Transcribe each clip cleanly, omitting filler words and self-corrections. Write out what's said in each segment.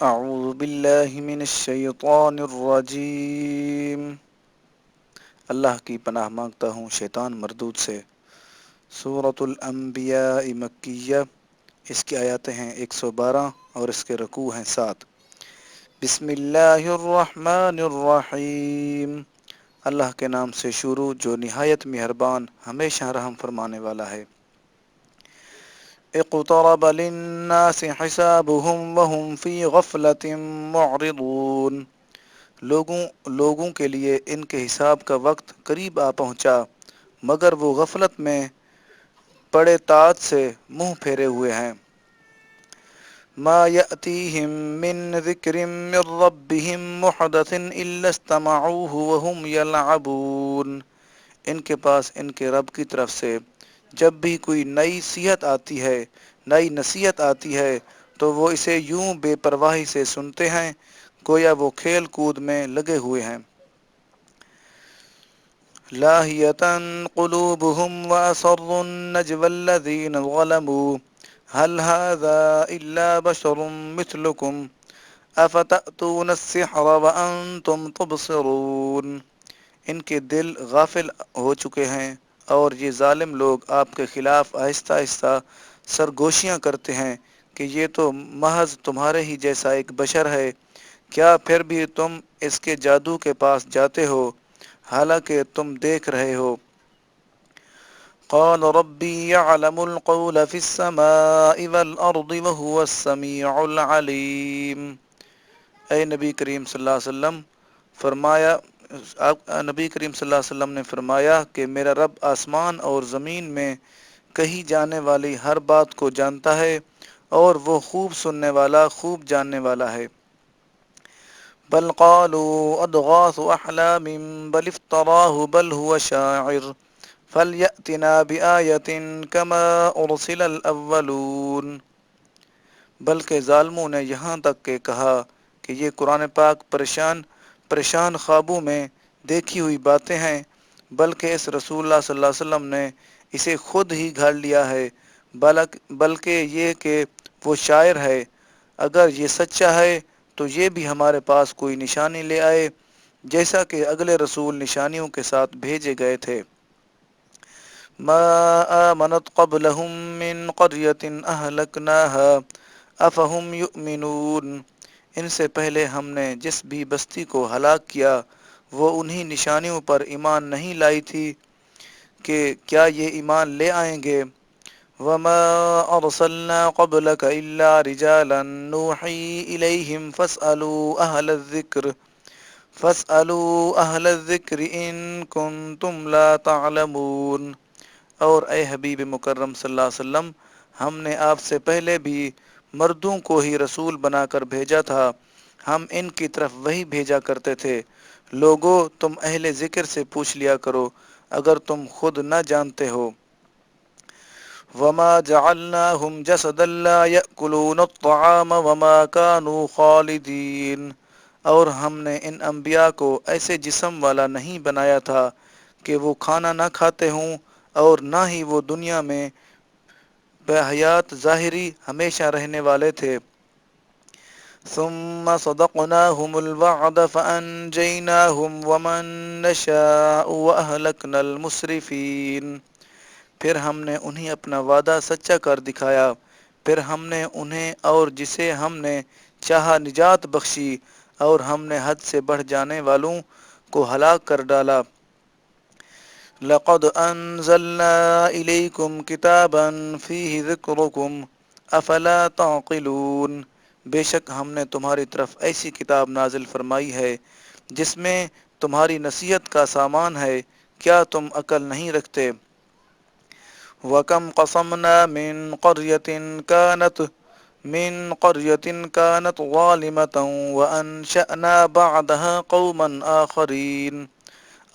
أعوذ بالله من الشيطان الرجيم اللہ کی پناہ مانگتا ہوں شیطان مردود سے۔ سورۃ الانبیاء مکیہ، اس کی آیاتیں ہیں 112 اور اس کے رکوع ہیں 7۔ بسم اللہ الرحمن الرحیم، اللہ کے نام سے شروع جو نہایت مہربان ہمیشہ رحم فرمانے والا ہے۔ اقترب للناس حسابهم وهم في غفلة معرضون، لوگوں کے لیے ان کے حساب کا وقت قریب آ پہنچا مگر وہ غفلت میں پڑے تاج سے منہ پھیرے ہوئے ہیں۔ ما يأتيهم من ذکر من ربهم محدث الا استمعوه وهم يلعبون، ان کے پاس ان کے رب کی طرف سے جب بھی کوئی نئی نصیحت آتی ہے تو وہ اسے یوں بے پرواہی سے سنتے ہیں گویا وہ کھیل کود میں لگے ہوئے ہیں۔ لاہیۃ قلوبهم واسروا النجوى الذين ظلموا هل هذا الا بشر مثلكم افتأتون السحر وانتم تبصرون، ان کے دل غافل ہو چکے ہیں اور یہ ظالم لوگ آپ کے خلاف آہستہ آہستہ سرگوشیاں کرتے ہیں کہ یہ تو محض تمہارے ہی جیسا ایک بشر ہے، کیا پھر بھی تم اس کے جادو کے پاس جاتے ہو حالانکہ تم دیکھ رہے ہو۔ قال ربی یعلم القول فی السماء والارض وهو السمیع العلیم، اے نبی کریم صلی اللہ علیہ وسلم نبی کریم صلی اللہ علیہ وسلم نے فرمایا کہ میرا رب آسمان اور زمین میں کہی جانے والی ہر بات کو جانتا ہے اور وہ خوب سننے والا خوب جاننے والا ہے۔ بل قالوا اضغاث احلام بل افتراه بل هو شاعر فلیأتنا بآیۃ کما ارسل الاولون، بلکہ ظالموں نے یہاں تک کہ کہا کہ یہ قرآن پاک پریشان خوابوں میں دیکھی ہوئی باتیں ہیں، بلکہ اس رسول اللہ صلی اللہ علیہ وسلم نے اسے خود ہی گھڑ لیا ہے، بلکہ یہ کہ وہ شاعر ہے، اگر یہ سچا ہے تو یہ بھی ہمارے پاس کوئی نشانی لے آئے جیسا کہ اگلے رسول نشانیوں کے ساتھ بھیجے گئے تھے۔ ما آمنت قبلهم من قریۃ اہلکناها افہم یؤمنون، ان سے پہلے ہم نے جس بھی بستی کو ہلاک کیا وہ انہی نشانیوں پر ایمان نہیں لائی تھی کہ کیا یہ ایمان لے آئیں گے۔ وما ارسلنا قبلك الا رجالا نوحی الیہم فاسألوا اہل الذکر ان کنتم لا تعلمون، اور اے حبیب مکرم صلی اللہ علیہ وسلم ہم نے آپ سے پہلے بھی مردوں کو ہی رسول بنا کر بھیجا تھا، ہم ان کی طرف وہی بھیجا کرتے تھے، لوگو تم اہل ذکر سے پوچھ لیا کرو اگر تم خود نہ جانتے ہو۔ وما جعلناهم جسدا لا يأكلون الطعام وما كانوا خالدين، اور ہم نے ان انبیاء کو ایسے جسم والا نہیں بنایا تھا کہ وہ کھانا نہ کھاتے ہوں اور نہ ہی وہ دنیا میں بحیات ظاہری ہمیشہ رہنے والے تھے۔ ثم صدقناهم الوعد فأنجيناهم ومن نشاء وأهلكنا المسرفين، پھر ہم نے انہیں اپنا وعدہ سچا کر دکھایا، پھر ہم نے انہیں اور جسے ہم نے چاہا نجات بخشی اور ہم نے حد سے بڑھ جانے والوں کو ہلاک کر ڈالا۔ لقد انزلنا الیکم کتابا فیہ ذکرکم افلا تعقلون، بے شک ہم نے تمہاری طرف ایسی کتاب نازل فرمائی ہے جس میں تمہاری نصیحت کا سامان ہے، کیا تم عقل نہیں رکھتے؟ وَكَمْ قَصَمْنَا مِنْ قَرْيَةٍ كَانَتْ ظَالِمَةً وَأَنْشَأْنَا بَعْدَهَا قَوْمًا آخَرِينَ،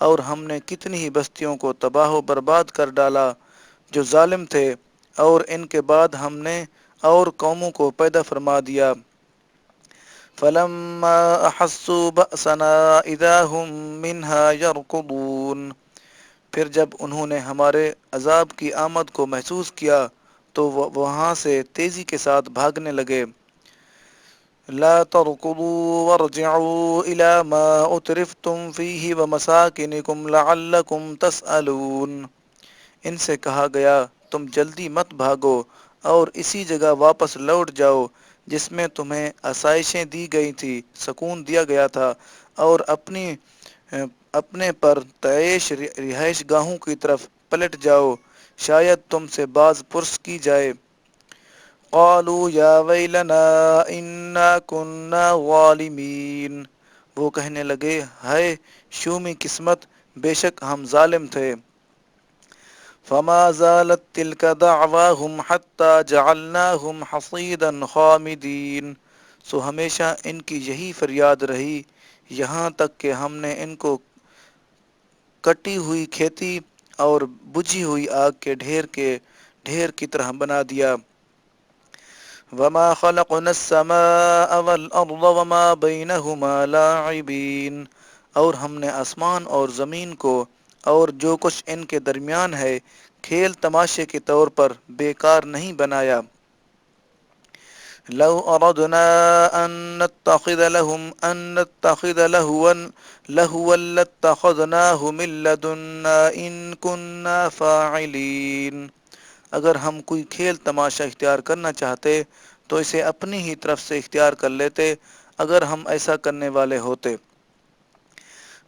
اور ہم نے کتنی ہی بستیوں کو تباہ و برباد کر ڈالا جو ظالم تھے، اور ان کے بعد ہم نے اور قوموں کو پیدا فرما دیا۔ فَلَمَّا أَحَسُّوا بَأْسَنَا إِذَا هُمْ مِنْهَا يَرْكُضُونَ، پھر جب انہوں نے ہمارے عذاب کی آمد کو محسوس کیا تو وہ وہاں سے تیزی کے ساتھ بھاگنے لگے۔ لا تركضوا وارجعوا إلى ما أترفتم فيه ومساكنكم لعلكم تسألون۔ ان سے کہا گیا تم جلدی مت بھاگو اور اسی جگہ واپس لوٹ جاؤ جس میں تمہیں آسائشیں دی گئی تھی، سکون دیا گیا تھا، اور اپنے پر تعیش رہائش گاہوں کی طرف پلٹ جاؤ، شاید تم سے باز پرس کی جائے۔ قالوا یا ویلنا انا كنا ظالمین، وہ کہنے لگے ہائے شومی قسمت، بے شک ہم ظالم تھے۔ فما زالت تلك دعواهم حتى جعلناهم حصيدا خامدين، سو ہمیشہ ان کی یہی فریاد رہی یہاں تک کہ ہم نے ان کو کٹی ہوئی کھیتی اور بجھی ہوئی آگ کے ڈھیر کی طرح بنا دیا۔ وما خلقنا السماء والأرض وما بينهما لاعبين، اور ہم نے آسمان اور زمین کو اور جو کچھ ان کے درمیان ہے کھیل تماشے کے طور پر بیکار نہیں بنایا۔ لو اردنا ان نتخذ لهوا لاتخذناه من لدنا ان كنا فاعلين، اگر ہم کوئی کھیل تماشا اختیار کرنا چاہتے تو اسے اپنی ہی طرف سے اختیار کر لیتے اگر ہم ایسا کرنے والے ہوتے۔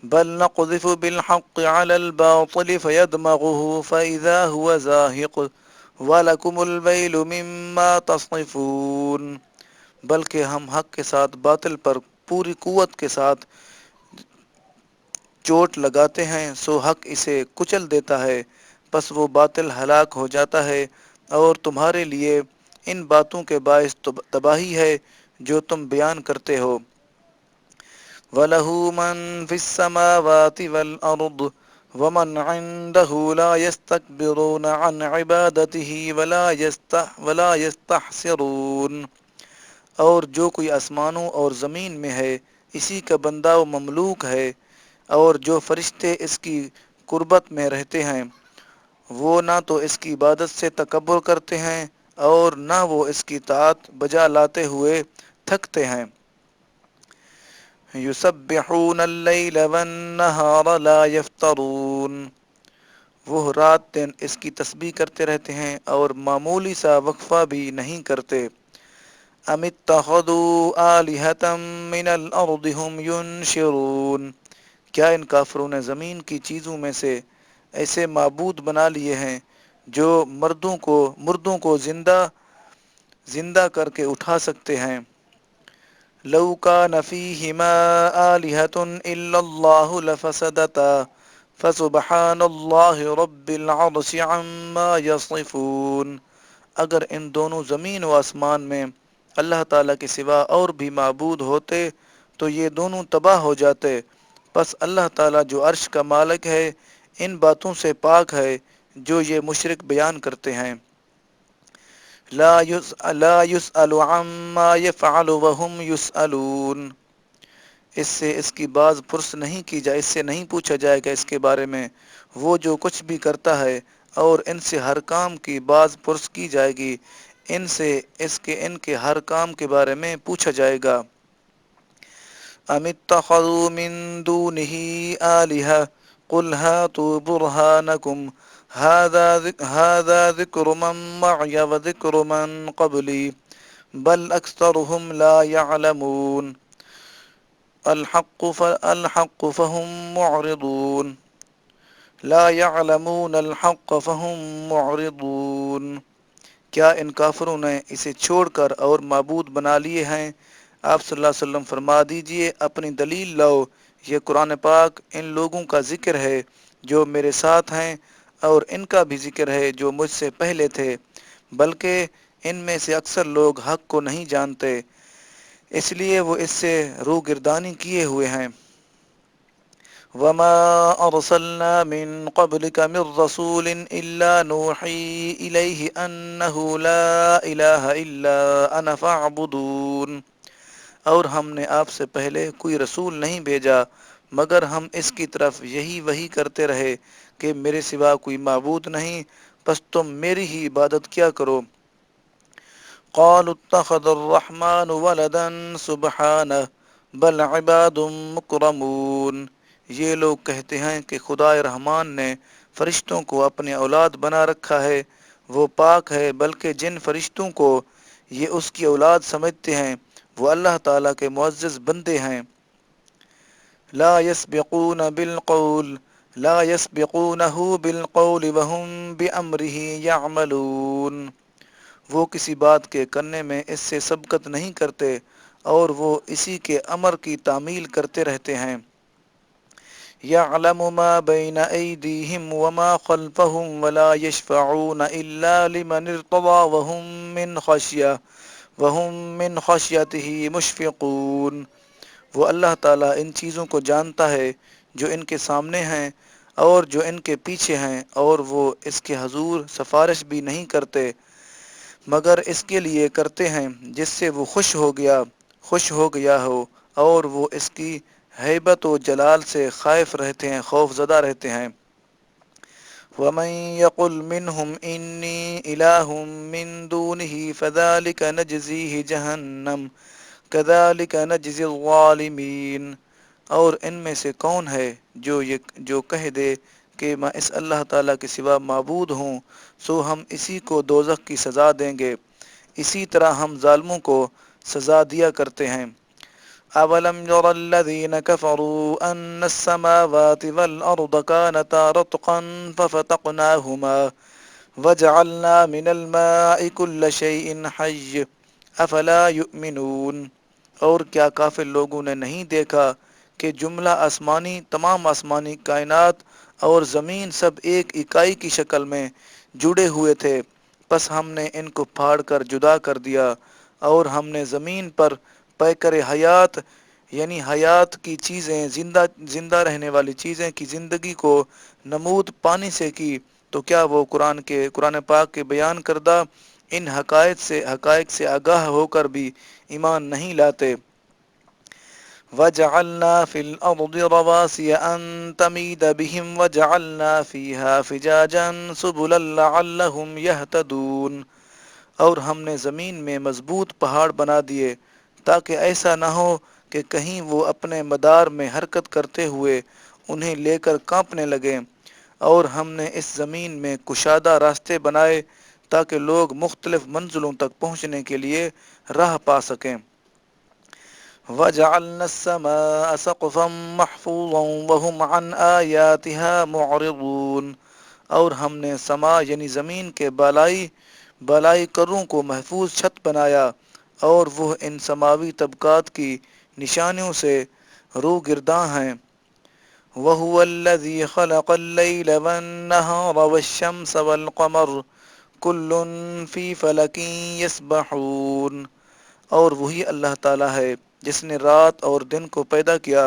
بل نقذف بالحق على الباطل فيدمغه فإذا هو زاهق وَلَكُمُ الْوَيْلُ مِمَّا تَصْنِفُونَ، بلکہ ہم حق کے ساتھ باطل پر پوری قوت کے ساتھ چوٹ لگاتے ہیں، سو حق اسے کچل دیتا ہے، پس وہ باطل ہلاک ہو جاتا ہے، اور تمہارے لیے ان باتوں کے باعث تباہی ہے جو تم بیان کرتے ہو۔ وَلَهُ مَن فِي السَّمَاوَاتِ وَالْأَرْضِ وَمَنْ عِندَهُ لَا يَسْتَكْبِرُونَ عَنْ عِبَادَتِهِ وَلَا يَسْتَحْسِرُونَ، اور جو کوئی آسمانوں اور زمین میں ہے اسی کا بندہ و مملوک ہے، اور جو فرشتے اس کی قربت میں رہتے ہیں وہ نہ تو اس کی عبادت سے تکبر کرتے ہیں اور نہ وہ اس کی طاعت بجا لاتے ہوئے تھکتے ہیں۔ یسبحون اللیل والنہار لا یفترون، وہ رات دن اس کی تسبیح کرتے رہتے ہیں اور معمولی سا وقفہ بھی نہیں کرتے۔ ام اتخذوا آلہۃ من الارض هم ینشرون، کیا ان کافروں نے زمین کی چیزوں میں سے ایسے معبود بنا لیے ہیں جو مردوں کو زندہ کر کے اٹھا سکتے ہیں۔ لو کان فیہما آلہۃ الا اللہ لفسدتا فسبحان اللہ رب العرش عما یصفون، اگر ان دونوں زمین و آسمان میں اللہ تعالیٰ کے سوا اور بھی معبود ہوتے تو یہ دونوں تباہ ہو جاتے، پس اللہ تعالیٰ جو عرش کا مالک ہے ان باتوں سے پاک ہے جو یہ مشرک بیان کرتے ہیں۔ لا يسأل عما يفعل وهم يسألون، اس سے اس کی باز پرس نہیں کی جائے، اس سے نہیں پوچھا جائے گا اس کے بارے میں، وہ جو کچھ بھی کرتا ہے، اور ان سے ہر کام کی باز پرس کی جائے گی، ان کے ہر کام کے بارے میں پوچھا جائے گا۔ ام اتخذوا من دونه آلهة قل هاتوا برهانكم هذا ذكر من معي وذكر من قبلي بل أكثرهم لا يعلمون الحق فهم معرضون لا يعلمون الحق فهم معرضون، کیا ان کافروں نے اسے چھوڑ کر اور معبود بنا لیے ہیں؟ آپ صلی اللہ علیہ وسلم فرما دیجئے اپنی دلیل لاؤ، یہ قرآن پاک ان لوگوں کا ذکر ہے جو میرے ساتھ ہیں، اور ان کا بھی ذکر ہے جو مجھ سے پہلے تھے، بلکہ ان میں سے اکثر لوگ حق کو نہیں جانتے، اس لیے وہ اس سے روگردانی کیے ہوئے ہیں۔ وما ارسلنا من قبلك من رسول الا نوحی الیہ انہ لا الہ الا انا فاعبدون، اور ہم نے آپ سے پہلے کوئی رسول نہیں بھیجا مگر ہم اس کی طرف یہی وحی کرتے رہے کہ میرے سوا کوئی معبود نہیں، پس تم میری ہی عبادت کیا کرو۔ قالوا اتخذ الرحمن ولدا سبحانہ بل عباد مکرمون۔ یہ لوگ کہتے ہیں کہ خدا رحمان نے فرشتوں کو اپنے اولاد بنا رکھا ہے، وہ پاک ہے، بلکہ جن فرشتوں کو یہ اس کی اولاد سمجھتے ہیں وہ اللہ تعالیٰ کے معزز بندے ہیں۔ لا يسبقون بالقول لا يسبقونه بالقول وهم بأمره يعملون۔ وہ کسی بات کے کرنے میں اس سے سبقت نہیں کرتے اور وہ اسی کے امر کی تعمیل کرتے رہتے ہیں۔ يعلم ما بين أيديهم وما خلفهم ولا يشفعون إلا لمن ارتضى وهم من خشيته مشفقون۔ وہ اللہ تعالیٰ ان چیزوں کو جانتا ہے جو ان کے سامنے ہیں اور جو ان کے پیچھے ہیں، اور وہ اس کے حضور سفارش بھی نہیں کرتے مگر اس کے لیے کرتے ہیں جس سے وہ خوش ہو گیا ہو، اور وہ اس کی ہیبت و جلال سے خائف رہتے ہیں، خوف زدہ رہتے ہیں۔ وَمَن يَقُلْ مِنْهُمْ إِنِّي إِلَٰهٌ مِّن دُونِهِ فَذَلِكَ نَجْزِيهِ جَهَنَّمَ كَذَلِكَ نَجْزِي الظَّالِمِينَ۔ اور ان میں سے کون ہے جو کہہ دے کہ میں اس اللہ تعالیٰ کے سوا معبود ہوں، سو ہم اسی کو دوزخ کی سزا دیں گے، اسی طرح ہم ظالموں کو سزا دیا کرتے ہیں۔ اولم ير الذين كفروا ان السماوات والارض كانتا رتقا ففتقناهما وجعلنا من الماء كل شيء حي افلا يؤمنون۔ اور کیا کافر لوگوں نے نہیں دیکھا کہ جملہ تمام آسمانی کائنات اور زمین سب ایک اکائی کی شکل میں جڑے ہوئے تھے، پس ہم نے ان کو پھاڑ کر جدا کر دیا، اور ہم نے زمین پر پیکر حیات یعنی حیات کی چیزیں، زندہ رہنے والی چیزیں کی زندگی کو نمود پانی سے کی، تو کیا وہ قرآن پاک کے بیان کردہ ان حقائق سے آگاہ ہو کر بھی ایمان نہیں لاتے؟ وَجَعَلْنَا فِي الْأَرْضِ رَوَاسِيَ أَن تَمِيدَ بِهِمْ وَجَعَلْنَا فِيهَا فِجَاجًا سُبُلًا لَعَلَّهُمْ يَهْتَدُونَ۔ اور ہم نے زمین میں مضبوط پہاڑ بنا دیے تاکہ ایسا نہ ہو کہ کہیں وہ اپنے مدار میں حرکت کرتے ہوئے انہیں لے کر کانپنے لگیں، اور ہم نے اس زمین میں کشادہ راستے بنائے تاکہ لوگ مختلف منزلوں تک پہنچنے کے لیے راہ پا سکیں۔ وَجَعَلْنَا السَّمَاءَ سَقْفًا مَحْفُوظًا وَهُمْ عَنْ آيَاتِهَا مُعْرِضُونَ۔ اور ہم نے یعنی زمین کے بالائی کروں کو محفوظ چھت بنایا، اور وہ ان سماوی طبقات کی نشانیوں سے روگرداں ہیں۔ وَهُوَ الَّذِي خَلَقَ اللَّيْلَ وَالنَّهَارَ وَالشَّمْسَ وَالْقَمَرَ كُلٌّ فِي فَلَكٍ يَسْبَحُونَ۔ اور وہی اللہ تعالیٰ ہے جس نے رات اور دن کو پیدا کیا،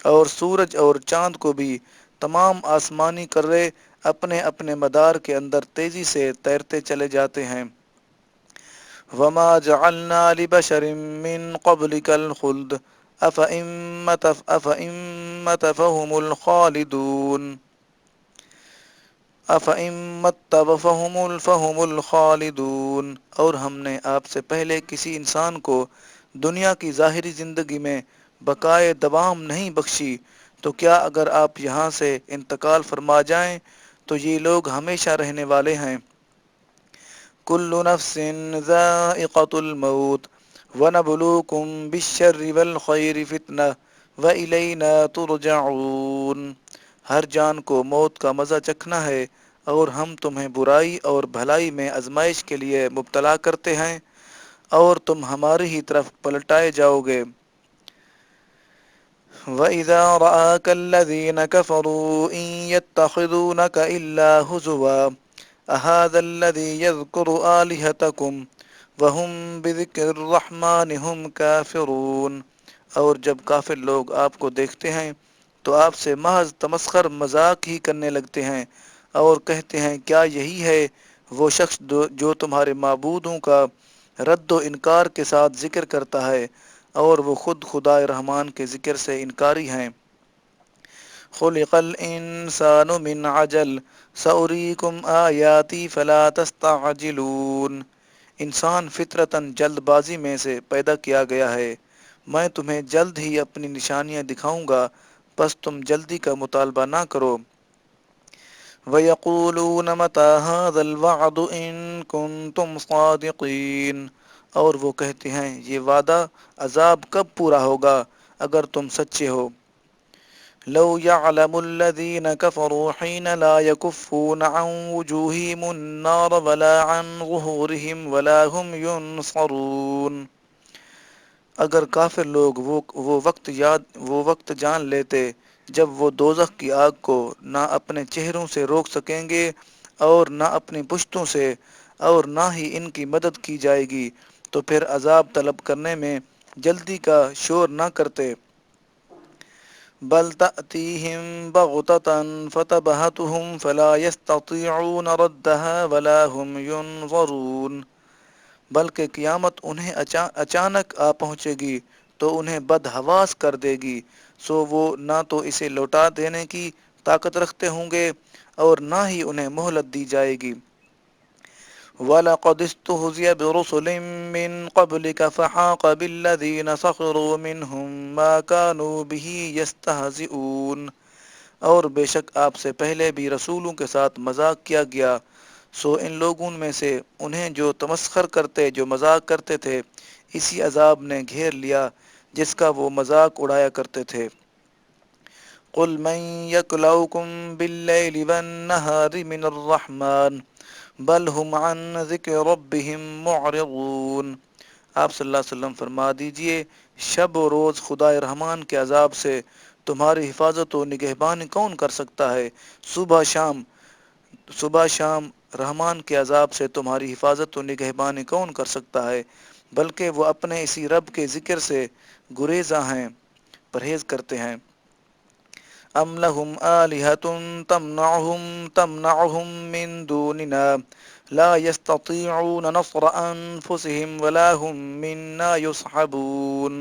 اور سورج اور چاند کو بھی، تمام آسمانی کرے اپنے اپنے مدار کے اندر تیزی سے تیرتے چلے جاتے ہیں۔ وَمَا جَعَلْنَا لِبَشَرٍ مِّن قَبْلِكَ الْخُلْدَ أَفَإِن مَّتَّ فَهُمُ الْخَالِدُونَ۔ اور ہم نے آپ سے پہلے کسی انسان کو دنیا کی ظاہری زندگی میں بقائے دوام نہیں بخشی، تو کیا اگر آپ یہاں سے انتقال فرما جائیں تو یہ لوگ ہمیشہ رہنے والے ہیں۔ كُلُّ نَفْسٍ ذَائِقَةُ الْمَوْتِ وَنَبْلُوكُم بِالشَّرِّ وَالْخَيْرِ فِتْنَةً وَإِلَيْنَا تُرْجَعُونَ۔ ہر جان کو موت کا مزہ چکھنا ہے، اور ہم تمہیں برائی اور بھلائی میں آزمائش کے لیے مبتلا کرتے ہیں، اور تم ہماری ہی طرف پلٹائے جاؤ گے۔ وَإِذَا رَآكَ الَّذِينَ كَفَرُوا إِن يَتَّخِذُونَكَ إِلَّا هُزُوًا أَهَذَا الَّذِي يَذْكُرُ آلِهَتَكُمْ وَهُمْ بِذِكْرِ الرَّحْمَنِ هُمْ كَافِرُونَ۔ اور جب کافر لوگ آپ کو دیکھتے ہیں تو آپ سے محض تمسخر مذاق ہی کرنے لگتے ہیں، اور کہتے ہیں کیا یہی ہے وہ شخص جو تمہارے معبودوں کا رد و انکار کے ساتھ ذکر کرتا ہے، اور وہ خود خدا رحمان کے ذکر سے انکاری ہیں۔ خُلِقَ الْإِنسَانُ مِنْ عَجَلٍ سَأُرِيكُمْ آيَاتِي فَلَا تَسْتَعْجِلُونَ۔ انسان فطرتاً جلد بازی میں سے پیدا کیا گیا ہے۔ میں تمہیں جلد ہی اپنی نشانیاں دکھاؤں گا، بس تم جلدی کا مطالبہ نہ کرو۔ وَيَقُولُونَ مَتَىٰ هَٰذَا الْوَعْدُ إِن كُنتُمْ صَادِقِينَ، اور وہ کہتے ہیں یہ وعدہ عذاب کب پورا ہوگا اگر تم سچے ہو۔ لَوْ يَعْلَمُ الَّذِينَ كَفَرُوا حِينَ لَا يَكُفُّونَ عَن وُجُوهِهِمُ النَّارَ وَلَا عَن ظُهُورِهِمْ وَلَا هُمْ يُنصَرُونَ، اگر کافر لوگ وہ وقت جان لیتے جب وہ دوزخ کی آگ کو نہ اپنے چہروں سے روک سکیں گے اور نہ اپنی پشتوں سے، اور نہ ہی ان کی مدد کی جائے گی، تو پھر عذاب طلب کرنے میں جلدی کا شور نہ کرتے۔ بل تأتيهم بغتة فتبهتهم فلا يستطيعون ردها ولا هم ينظرون، بلکہ قیامت انہیں اچانک آ پہنچے گی تو انہیں بدحواس کر دے گی، سو وہ نہ تو اسے لوٹا دینے کی طاقت رکھتے ہوں گے اور نہ ہی انہیں مہلت دی جائے گی۔ وَلَقَدِ اسْتُهْزِئَ بِرُسُلٍ مِّن قَبْلِكَ فَحَاقَ بِالَّذِينَ سَخِرُوا مِنْهُم مَّا كَانُوا بِهِ يَسْتَهْزِئُونَ، اور بے شک آپ سے پہلے بھی رسولوں کے ساتھ مذاق کیا گیا، سو ان لوگوں میں سے انہیں جو تمسخر کرتے، جو مذاق کرتے تھے، اسی عذاب نے گھیر لیا جس کا وہ مذاق اڑایا کرتے تھے۔ قُلْ مَن يَكْلَؤُكُم بِاللَّيْلِ وَالنَّهَارِ مِنَ الرَّحْمَٰنِ بَلْ هُمْ عَن ذِكْرِ رَبِّهِم مُّعْرِضُونَ، آپ صلی اللہ علیہ وسلم فرما دیجئے شب و روز خدائے رحمان کے عذاب سے تمہاری حفاظت و نگہبانی کون کر سکتا ہے؟ صبح شام رحمان کے عذاب سے تمہاری حفاظت و نگہبانی کون کر سکتا ہے؟ بلکہ وہ اپنے اسی رب کے ذکر سے گریزاں ہیں، پرہیز کرتے ہیں۔ ام لہم آلہۃ تمنعہم من دوننا لا یستطیعون نصر انفسہم ولا ہم منا یصحبون،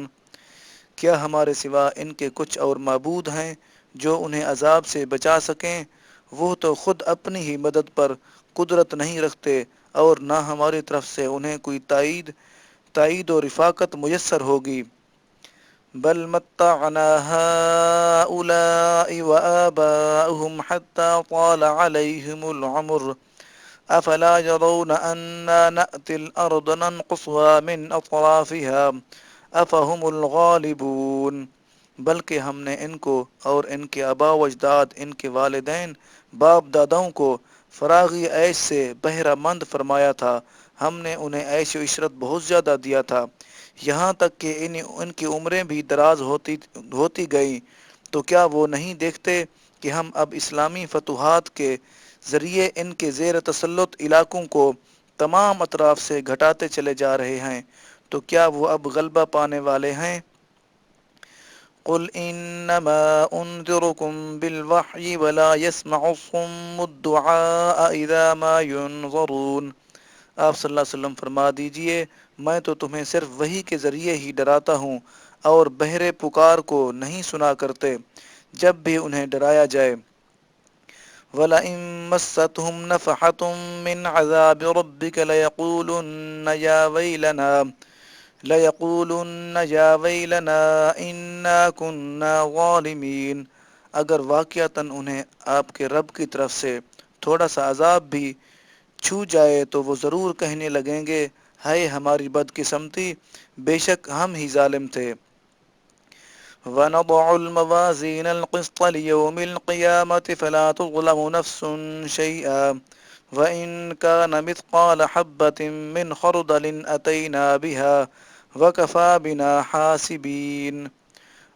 کیا ہمارے سوا ان کے کچھ اور معبود ہیں جو انہیں عذاب سے بچا سکیں؟ وہ تو خود اپنی ہی مدد پر قدرت نہیں رکھتے اور نہ ہماری طرف سے انہیں کوئی تائید و رفاقت میسر ہوگی۔ بل متعنا هؤلاء وآباؤهم حتى طال عليهم العمر افلا يرون انا نأتي الارض ننقصها من اطرافها افهم الغالبون، بلکہ ہم نے ان کو اور ان کے آباء و اجداد، ان کے والدین باپ داداؤں کو فراغی عیش سے بہرہ مند فرمایا تھا، ہم نے انہیں عیش و عشرت بہت زیادہ دیا تھا، یہاں تک کہ ان کی عمریں بھی دراز ہوتی گئیں، تو کیا وہ نہیں دیکھتے کہ ہم اب اسلامی فتوحات کے ذریعے ان کے زیر تسلط علاقوں کو تمام اطراف سے گھٹاتے چلے جا رہے ہیں، تو کیا وہ اب غلبہ پانے والے ہیں؟ قل انما انذركم بالوحی ولا يسمع الصم الدعاء اذا ما ينظرون، آپ صلی اللہ علیہ وسلم فرما دیجئے میں تو تمہیں صرف وحی کے ذریعے ہی ڈراتا ہوں، اور بہرے پکار کو نہیں سنا کرتے جب بھی انہیں ڈرایا جائے۔ وَلَئِن مَّسَّتْهُمْ نَفَحَةٌ مِّنْ عَذَابِ رَبِّكَ لَيَقُولُنَّ يَا وَيْلَنَا إِنَّا كُنَّا ظَالِمِينَ، اگر واقعتاً انہیں آپ کے رب کی طرف سے تھوڑا سا عذاب بھی چھو جائے تو وہ ضرور کہنے لگیں گے ہائے ہماری بدقسمتی، بے شک ہم ہی ظالم تھے۔ وَنَضَعُ الْمَوَازِينَ الْقِسْطَ لِيَوْمِ الْقِيَامَةِ فَلَا تُظْلَمُ نَفْسٌ شَيْئًا وَإِنْ كَانَ مِثْقَالَ حَبَّةٍ مِّنْ خَرْدَلٍ أَتَيْنَا بِهَا وَكَفَى بِنَا حَاسِبِينَ،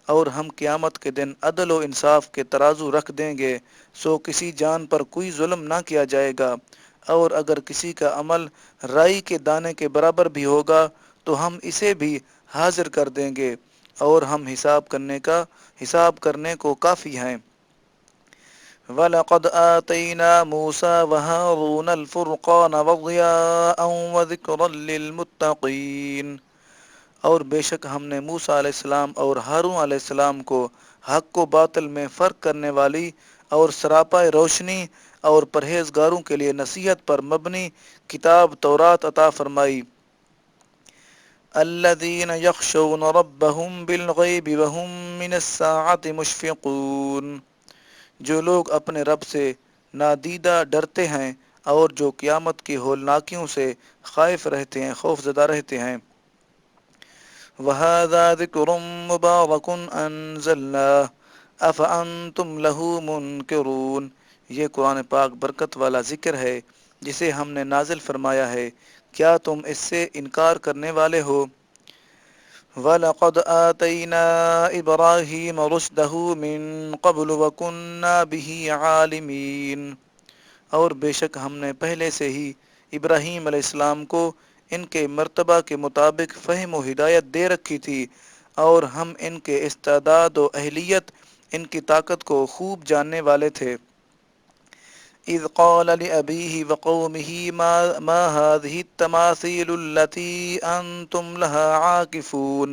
اور ہم قیامت کے دن عدل و انصاف کے ترازو رکھ دیں گے، سو کسی جان پر کوئی ظلم نہ کیا جائے گا، اور اگر کسی کا عمل رائی کے دانے کے برابر بھی ہوگا تو ہم اسے بھی حاضر کر دیں گے، اور ہم حساب کرنے کو کافی ہیں۔ وَلَقَدْ آتَيْنَا مُوسَى وَهَارُونَ الْفُرْقَانَ وَضِيَاءً وَذِكْرًا لِلْمُتَّقِينَ، اور بے شک ہم نے موسیٰ علیہ السلام اور ہارون علیہ السلام کو حق و باطل میں فرق کرنے والی اور سراپا روشنی اور پرہیزگاروں کے لیے نصیحت پر مبنی کتاب تورات عطا فرمائی۔ الذين يخشون ربهم بالغيب وهم من الساعة مشفقون، جو لوگ اپنے رب سے نادیدہ ڈرتے ہیں اور جو قیامت کی ہولناکیوں سے خائف رہتے ہیں، خوف زدہ رہتے ہیں۔ وَهَذَا ذِكْرٌ مُبَارَكٌ أَنزَلْنَاهُ أَفَأَنْتُمْ لَهُ مُنْكِرُونَ، یہ قرآن پاک برکت والا ذکر ہے جسے ہم نے نازل فرمایا ہے، کیا تم اس سے انکار کرنے والے ہو؟ وَلَقَدْ آتَيْنَا إِبْرَاهِيمَ رُشْدَهُ مِنْ قَبْلُ وَكُنَّا بِهِ عَالِمِينَ، اور بے شک ہم نے پہلے سے ہی ابراہیم علیہ السلام کو ان کے مرتبہ کے مطابق فہم و ہدایت دے رکھی تھی، اور ہم ان کے استعداد و اہلیت، ان کی طاقت کو خوب جاننے والے تھے۔ اذ قال لأبيه وقومه ما هذه التماثيل التي انتم لها عاكفون،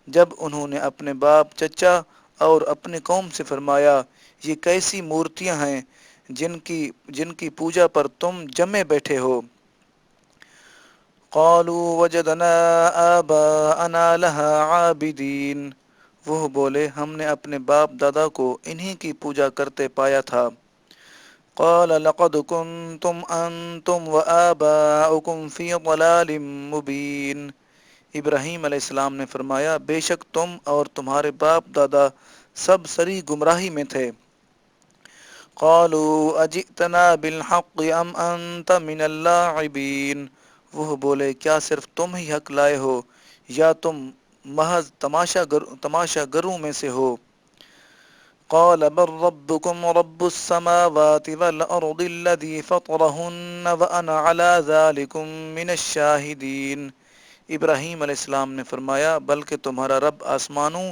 جب انہوں نے اپنے باپ، چچا اور اپنی قوم سے فرمایا، یہ کیسی مورتیاں ہیں جن کی پوجا پر تم جمے بیٹھے ہو۔ قالوا وجدنا آباءنا لها عابدين، وہ بولے ہم نے اپنے باپ دادا کو انہی کی پوجا کرتے پایا تھا۔ قال لقد كنتم انتم وآباؤكم في ضلال مبين، ابراہیم علیہ السلام نے فرمایا بے شک تم اور تمہارے باپ دادا سب سری گمراہی میں تھے۔ قالوا اجئتنا بالحق ام انت من اللاعبین، وہ بولے کیا صرف تم ہی حق لائے ہو یا تم محض تماشا گروں میں سے ہو؟ قال بل ربكم رب السماوات والأرض الذي فطرهن وأنا على ذلكم من الشاهدين، ابراہیم علیہ السلام نے فرمایا بلکہ تمہارا رب آسمانوں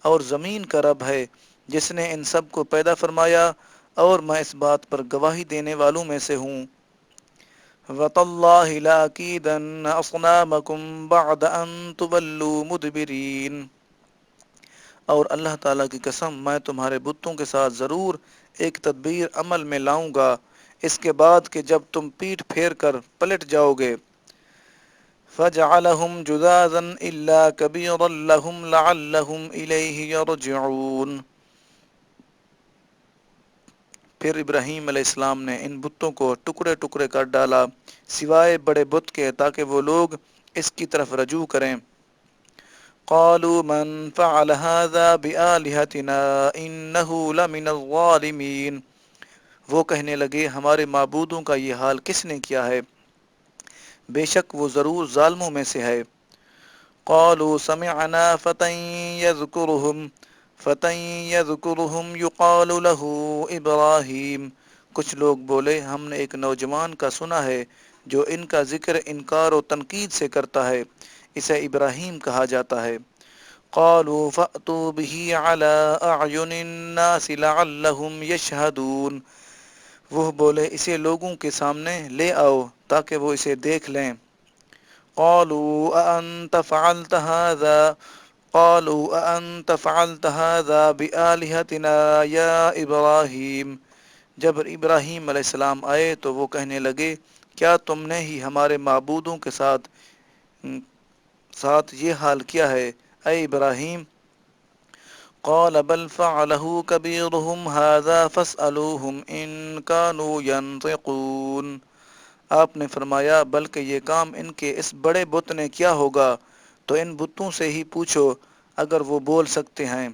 اور زمین کا رب ہے جس نے ان سب کو پیدا فرمایا، اور میں اس بات پر گواہی دینے والوں میں سے ہوں۔ وَتَاللَّهِ لَأَكِيدَنَّ أَصْنَامَكُمْ بَعْدَ أَن تُوَلُّوا مُدْبِرِينَ، اور اللہ تعالیٰ کی قسم میں تمہارے بتوں کے ساتھ ضرور ایک تدبیر عمل میں لاؤں گا اس کے بعد کہ جب تم پیٹھ پھیر کر پلٹ جاؤ گے۔ فَجَعَلَهُمْ جُذَاذًا إِلَّا كَبِيرًا لَهُمْ لَعَلَّهُمْ إِلَيْهِ يَرْجِعُونَ، پھر ابراہیم علیہ السلام نے ان بتوں کو ٹکڑے ٹکڑے کر ڈالا سوائے بڑے بت کے تاکہ وہ لوگ اس کی طرف رجوع کریں۔ قالوا من فعل هذا بآلهتنا إنه لمن الظالمين، وہ کہنے لگے ہمارے معبودوں کا یہ حال کس نے کیا ہے، بے شک وہ ضرور ظالموں میں سے ہے۔ قالوا سمعنا فتى يذكرهم يقال له ابراہیم، کچھ لوگ بولے ہم نے ایک نوجوان کا سنا ہے جو ان کا ذکر انکار و تنقید سے کرتا ہے، اسے ابراہیم کہا جاتا ہے۔ قالوا فأتوا به على أعين الناس لعلهم يشهدون، وہ بولے اسے لوگوں کے سامنے لے آؤ تاکہ وہ اسے دیکھ لیں۔ قالوا أأنت فعلت هذا بآلهتنا یا ابراہیم، جب ابراہیم علیہ السلام آئے تو وہ کہنے لگے کیا تم نے ہی ہمارے معبودوں کے ساتھ یہ حال کیا ہے اے ابراہیم؟ قال بل فعله كبيرهم هذا فاسألوهم إن كانوا ينطقون، آپ نے فرمایا بلکہ یہ کام ان کے اس بڑے بت نے کیا ہوگا تو ان بتوں سے ہی پوچھو اگر وہ بول سکتے ہیں۔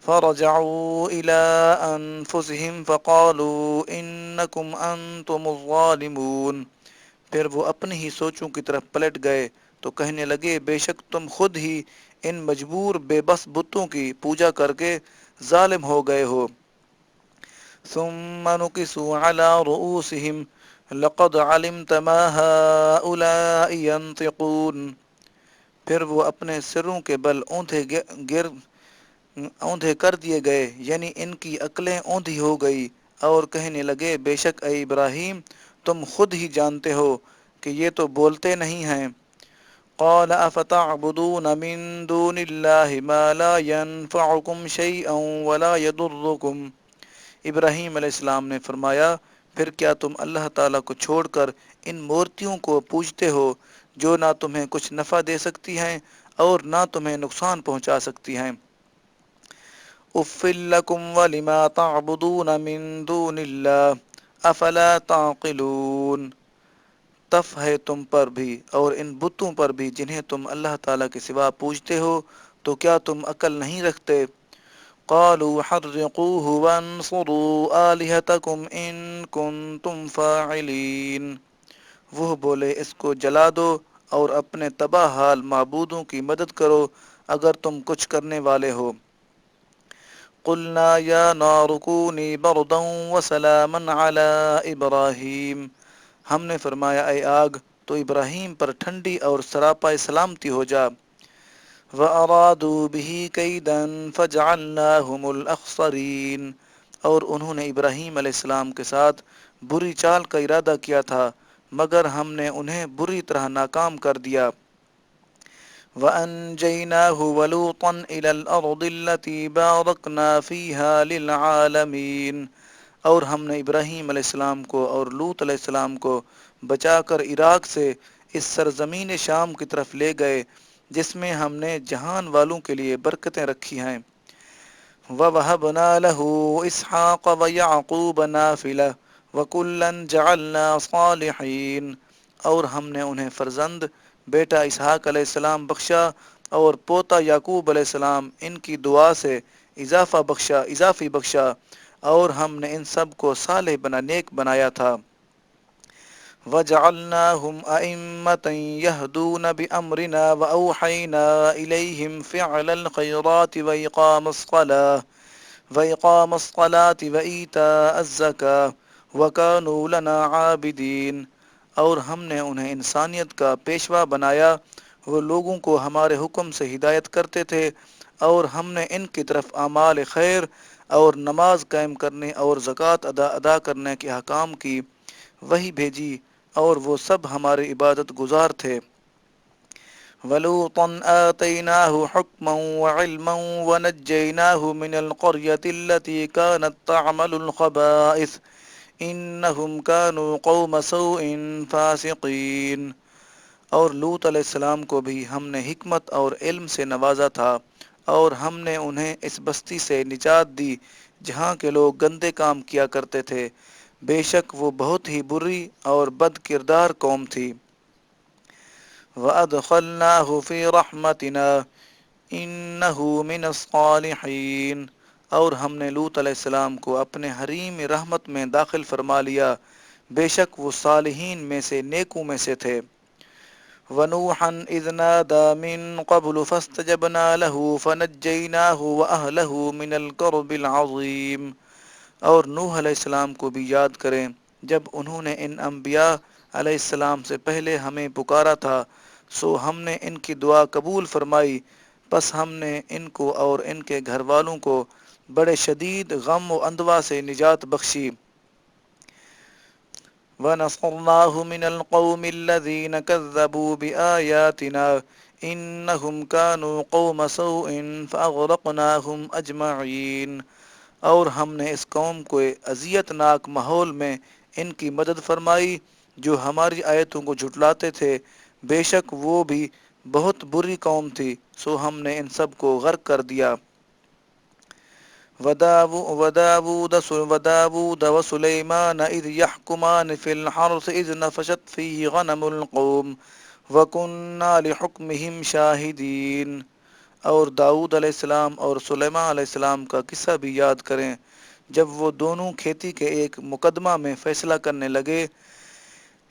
فرجعوا إلى أنفسهم فقالوا إنكم أنتم الظالمون، پھر وہ اپنی ہی سوچوں کی طرف پلٹ گئے تو کہنے لگے بے شک تم خود ہی ان مجبور بے بس بتوں کی پوجا کر کے ظالم ہو گئے ہو۔ ثم نكسوا على رؤوسهم لقد علمت ما هؤلاء ينطقون، پھر وہ اپنے سروں کے بل اوندھے کر دیے گئے، یعنی ان کی عقلیں اوندھی ہو گئی، اور کہنے لگے بے شک اے ابراہیم تم خود ہی جانتے ہو کہ یہ تو بولتے نہیں ہیں۔ قال افتعبدون من دون الله ما لا ينفعكم شيئا ولا يضركم، ابراہیم علیہ السلام نے فرمایا پھر کیا تم اللہ تعالیٰ کو چھوڑ کر ان مورتیوں کو پوجتے ہو جو نہ تمہیں کچھ نفع دے سکتی ہیں اور نہ تمہیں نقصان پہنچا سکتی ہیں۔ اف لکم ولما تعبدون من دون اللہ افلا تعقلون۔ تف ہے تم پر بھی اور ان بتوں پر بھی جنہیں تم اللہ تعالیٰ کے سوا پوجتے ہو، تو کیا تم عقل نہیں رکھتے؟ قالوا حرقوه وانصروا آلهتكم ان کنتم فاعلین۔ وہ بولے اس کو جلا دو اور اپنے تباہ حال معبودوں کی مدد کرو اگر تم کچھ کرنے والے ہو۔ قلنا یا نار کونی بردا وسلاما علی ابراہیم۔ ہم نے فرمایا اے آگ تو ابراہیم پر ٹھنڈی اور سراپا سلامتی ہو جا۔ وَأَرَادُوا بِهِ كَيْدًا فَجَعَلْنَاهُمُ الْأَخْسَرِينَ۔ اور انہوں نے ابراہیم علیہ السلام کے ساتھ بری چال کا ارادہ کیا تھا مگر ہم نے انہیں بری طرح ناکام کر دیا۔ وَأَنْجَيْنَاهُ وَلُوطًا إِلَى الْأَرْضِ الَّتِي بَارَكْنَا فِيهَا لِلْعَالَمِينَ۔ اور ہم نے ابراہیم علیہ السلام کو اور لوط علیہ السلام کو بچا کر عراق سے اس سرزمین شام کی طرف لے گئے جس میں ہم نے جہان والوں کے لیے برکتیں رکھی ہیں۔ وَوَهَبْنَا لَهُ إِسْحَاقَ وَيَعْقُوبَ نَافِلَةً وَكُلًّا جَعَلْنَا صَالِحِينَ۔ اور ہم نے انہیں فرزند بیٹا اسحاق علیہ السلام بخشا اور پوتا یعقوب علیہ السلام ان کی دعا سے اضافی بخشا، اور ہم نے ان سب کو صالح نیک بنایا تھا۔ وَجَعَلْنَاهُمْ أَئِمَّةً يَهْدُونَ بِأَمْرِنَا وَأَوْحَيْنَا إِلَيْهِمْ فِعْلَ الْخَيْرَاتِ وَإِقَامَ الصَّلَاةِ وَإِيتَاءَ الزَّكَاةِ وَكَانُوا لَنَا عَابِدِينَ۔ اور ہم نے انہیں انسانیت کا پیشوا بنایا، وہ لوگوں کو ہمارے حکم سے ہدایت کرتے تھے، اور ہم نے ان کی طرف اعمال خیر اور نماز قائم کرنے اور زکوٰۃ ادا کرنے کے احکام کی وحی بھیجی، اور وہ سب ہمارے عبادت گزار تھے۔ وَلُوطًا آتَيْنَاهُ حُكْمًا وَعِلْمًا وَنَجَّيْنَاهُ مِنَ الْقَرْيَةِ الَّتِي كَانَتْ تَعْمَلُ الْخَبَائِثَ إِنَّهُمْ كَانُوا قَوْمَ سَوْءٍ فَاسِقِينَ۔ اور لوط علیہ السلام کو بھی ہم نے حکمت اور علم سے نوازا تھا، اور ہم نے انہیں اس بستی سے نجات دی جہاں کے لوگ گندے کام کیا کرتے تھے، بے شک وہ بہت ہی بری اور بد کردار قوم تھی۔ وَأَدْخَلْنَاهُ فِي رَحْمَتِنَا إِنَّهُ مِنَ الصَّالِحِينَ۔ اور ہم نے لوط علیہ السلام کو اپنے حریم رحمت میں داخل فرما لیا، بے شک وہ صالحین میں سے نیکوں میں سے تھے۔ وَنُوحًا إِذْ نَادَى مِن قَبْلُ فَاسْتَجَبْنَا لَهُ فَنَجَّيْنَاهُ وَأَهْلَهُ مِنَ الْكَرْبِ الْعَظِيمِ۔ اور نوح علیہ السلام کو بھی یاد کریں جب انہوں نے ان انبیاء علیہ السلام سے پہلے ہمیں پکارا تھا، سو ہم نے ان کی دعا قبول فرمائی، پس ہم نے ان کو اور ان کے گھر والوں کو بڑے شدید غم و اندوہ سے نجات بخشی۔ وَنَصَرْنَاهُ مِنَ الْقَوْمِ الَّذِينَ كَذَّبُوا بِآيَاتِنَا إِنَّهُمْ كَانُوا قَوْمَ سَوْءٍ فَأَغْرَقْنَاهُمْ أَجْمَعِينَ۔ اور ہم نے اس قوم کو اذیت ناک ماحول میں ان کی مدد فرمائی جو ہماری آیتوں کو جھٹلاتے تھے، بے شک وہ بھی بہت بری قوم تھی، سو ہم نے ان سب کو غرق کر دیا۔ وَدَاوُودَ وَسُلَيْمَانَ إِذْ يَحْكُمَانِ فِي الْحَرْثِ إِذْ نَفَشَتْ فِيهِ غَنَمُ الْقَوْمِ وَكُنَّا لِحُكْمِهِمْ شَاهِدِينَ۔ اور داؤد علیہ السلام اور سلیمان علیہ السلام کا قصہ بھی یاد کریں جب وہ دونوں کھیتی کے ایک مقدمہ میں فیصلہ کرنے لگے،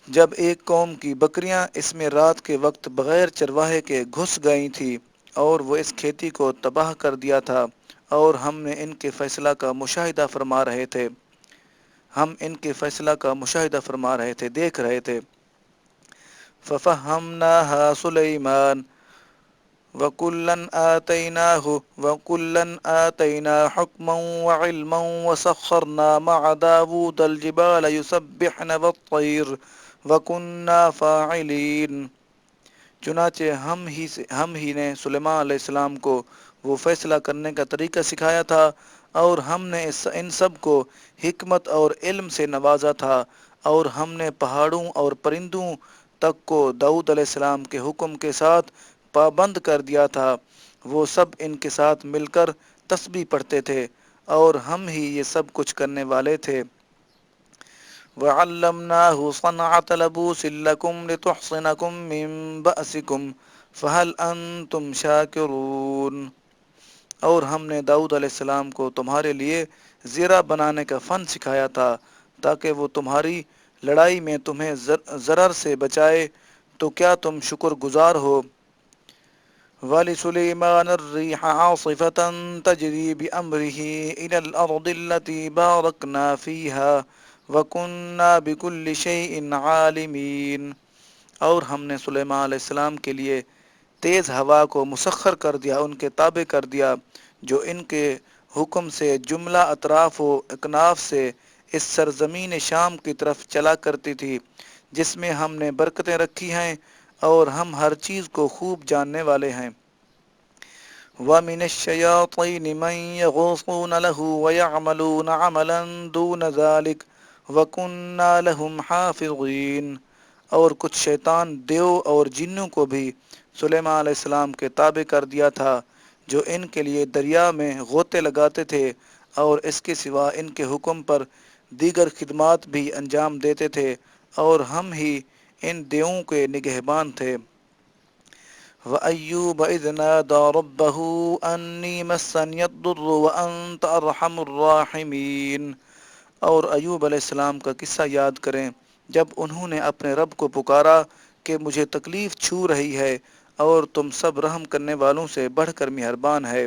جب ایک قوم کی بکریاں اس میں رات کے وقت بغیر چرواہے کے گھس گئی تھی اور وہ اس کھیتی کو تباہ کر دیا تھا، اور ہم نے ان کے فیصلہ کا مشاہدہ فرما رہے تھے، دیکھ رہے تھے۔ فَفَهَّمْنَاهَا سُلَيْمَانَ وَكُلًّا آتَيْنَا حُكْمًا وَعِلْمًا وَسَخَّرْنَا مَعَ دَاوُودَ الْجِبَالَ يُسَبِّحْنَ وَالطَّيْرَ وَكُنَّا فَاعِلِينَ۔ چنانچہ ہم ہی نے سلیمان علیہ السلام کو وہ فیصلہ کرنے کا طریقہ سکھایا تھا، اور ہم نے ان سب کو حکمت اور علم سے نوازا تھا، اور ہم نے پہاڑوں اور پرندوں تک کو داؤد علیہ السلام کے حکم کے ساتھ پابند کر دیا تھا، وہ سب ان کے ساتھ مل کر تسبیح پڑھتے تھے، اور ہم ہی یہ سب کچھ کرنے والے تھے۔ وَعَلَّمْنَاهُ صَنْعَةَ لَبُوسٍ لَكُمْ لِتُحْصِنَكُم مِّن بَأْسِكُمْ فَهَلْ أَنتُمْ شَاكِرُونَ۔ اور ہم نے داؤد علیہ السلام کو تمہارے لیے زیرہ بنانے کا فن سکھایا تھا، تاکہ وہ تمہاری لڑائی میں تمہیں ضرر سے بچائے، تو کیا تم شکر گزار ہو؟ وَلِسُلَيْمَانَ الرِّيحَ عَاصِفَةً تَجْرِي بِأَمْرِهِ إِلَى الْأَرْضِ الَّتِي بَارَكْنَا فِيهَا وَكُنَّا بِكُلِّ شَيْءٍ عَالِمِينَ۔ اور ہم نے سلیمان علیہ السلام کے لیے تیز ہوا کو مسخر کر دیا، ان کے تابع کر دیا، جو ان کے حکم سے جملہ اطراف و اکناف سے اس سرزمین شام کی طرف چلا کرتی تھی، جس میں ہم نے برکتیں رکھی ہیں، اور ہم ہر چیز کو خوب جاننے والے ہیں۔ وَمِنَ الشَّيَاطِينِ مَن يَغُوصُونَ لَهُ وَيَعْمَلُونَ عَمَلًا دُونَ ذَلِكَ وَكُنَّا لَهُمْ حَافِظِينَ۔ اور کچھ شیطان دیو اور جنوں کو بھی سلیمان علیہ السلام کے تابع کر دیا تھا، جو ان کے لیے دریا میں غوطے لگاتے تھے، اور اس کے سوا ان کے حکم پر دیگر خدمات بھی انجام دیتے تھے، اور ہم ہی ان دیوؤں کے نگہبان تھے۔ وَأَيُّوبَ إِذْ نَادَىٰ رَبَّهُ أَنِّي مَسَّنِيَ الضُّرُّ وَأَنْتَ أَرْحَمُ الرَّاحِمِينَ۔ اور ایوب علیہ السلام کا قصہ یاد کریں، جب انہوں نے اپنے رب کو پکارا کہ مجھے تکلیف چھو رہی ہے، اور تم سب رحم کرنے والوں سے بڑھ کر مہربان ہے۔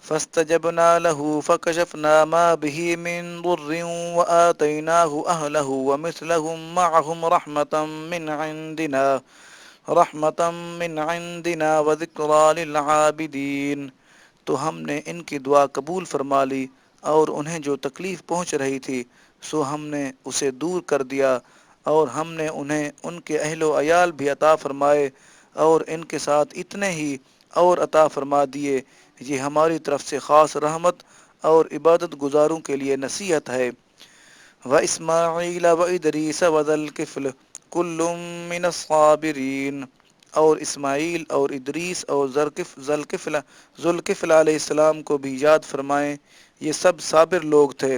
فَاسْتَجَبْنَا لَهُ فَكَشَفْنَا مَا بِهِ مِن ضُرٍّ وَآتَيْنَاهُ أَهْلَهُ وَمِثْلَهُم مَّعَهُمْ رَحْمَةً مِّنْ عِندِنَا وَذِكْرَىٰ لِلْعَابِدِينَ۔ تو ہم نے ان کی دعا قبول فرما لی، اور انہیں جو تکلیف پہنچ رہی تھی سو ہم نے اسے دور کر دیا، اور ہم نے انہیں ان کے اہل و عیال بھی عطا فرمائے، اور ان کے ساتھ اتنے ہی اور عطا فرما دیے۔ یہ ہماری طرف سے خاص رحمت اور عبادت گزاروں کے لیے نصیحت ہے۔ وَإِسْمَاعِيلَ وَإِدْرِيسَ وَذَا الْكِفْلِ كُلٌّ مِّنَ الصَّابِرِينَ۔ اور اسماعیل اور ادریس اور ذوالکفل علیہ السلام کو بھی یاد فرمائیں، یہ سب صابر لوگ تھے۔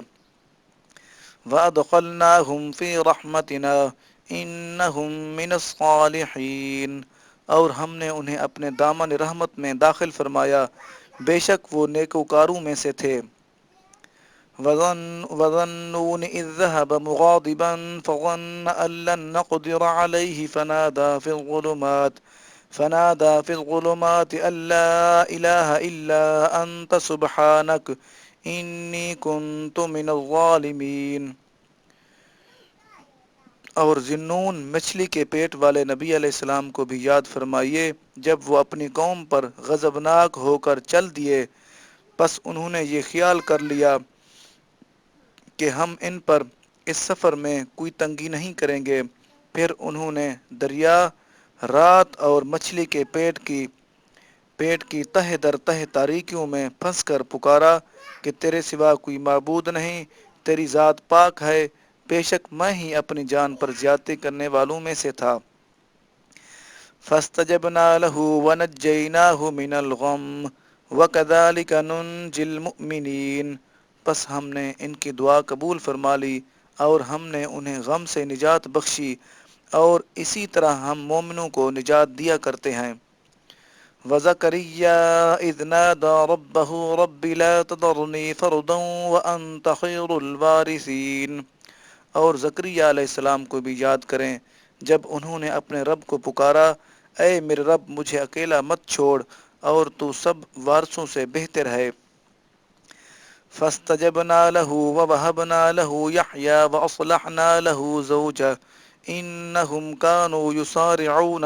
وَأَدْخَلْنَاهُمْ فِي رَحْمَتِنَا إِنَّهُمْ مِنَ الصَّالِحِينَ۔ اور ہم نے انہیں اپنے دامن رحمت میں داخل فرمایا، بے شک وہ نیکوکاروں میں سے تھے۔ وَظَنُّونِ إِذ ذَّهَبَ مُغَاضِبًا فَظَنَّ أَن لَّن نَّقْدِرَ عَلَيْهِ فَنَادَىٰ فِي الظُّلُمَاتِ أَن لَّا إِلَٰهَ إِلَّا أَنتَ سُبْحَانَكَ إِنِّي كُنتُ مِنَ الظَّالِمِينَ۔ اور ذِنُّون مچھلی کے پیٹ والے نبی علیہ السلام کو بھی یاد فرمائیے، جب وہ اپنی قوم پر غضبناک ہو کر چل دیے، پس انہوں نے یہ خیال کر لیا کہ ہم ان پر اس سفر میں کوئی تنگی نہیں کریں گے، پھر انہوں نے دریا، رات اور مچھلی کے پیٹ کی تہ در تہ تاریکیوں میں پھنس کر پکارا کہ تیرے سوا کوئی معبود نہیں، تیری ذات پاک ہے، بے شک میں ہی اپنی جان پر زیادتی کرنے والوں میں سے تھا۔ فَاسْتَجَبْنَا لَهُ وَنَجَّيْنَاهُ مِنَ الْغَمِّ وَكَذَٰلِكَ نُنجِي الْمُؤْمِنِينَ۔ پس ہم نے ان کی دعا قبول فرما لی، اور ہم نے انہیں غم سے نجات بخشی، اور اسی طرح ہم مومنوں کو نجات دیا کرتے ہیں۔ وَزَكَرِيَّا إِذْ نَادَىٰ رَبَّهُ رَبِّ لَا تَذَرْنِي فَرْدًا وَأَنتَ خَيْرُ الْوَارِثِينَ۔ اور زکریا علیہ السلام کو بھی یاد کریں، جب انہوں نے اپنے رب کو پکارا، اے میرے رب مجھے اکیلا مت چھوڑ، اور تو سب وارثوں سے بہتر ہے۔ فَاسْتَجَبْنَا لَهُ وَوَهَبْنَا لَهُ يَحْيَىٰ وَأَصْلَحْنَا لَهُ زَوْجَهُ إِنَّهُمْ كَانُوا يُسَارِعُونَ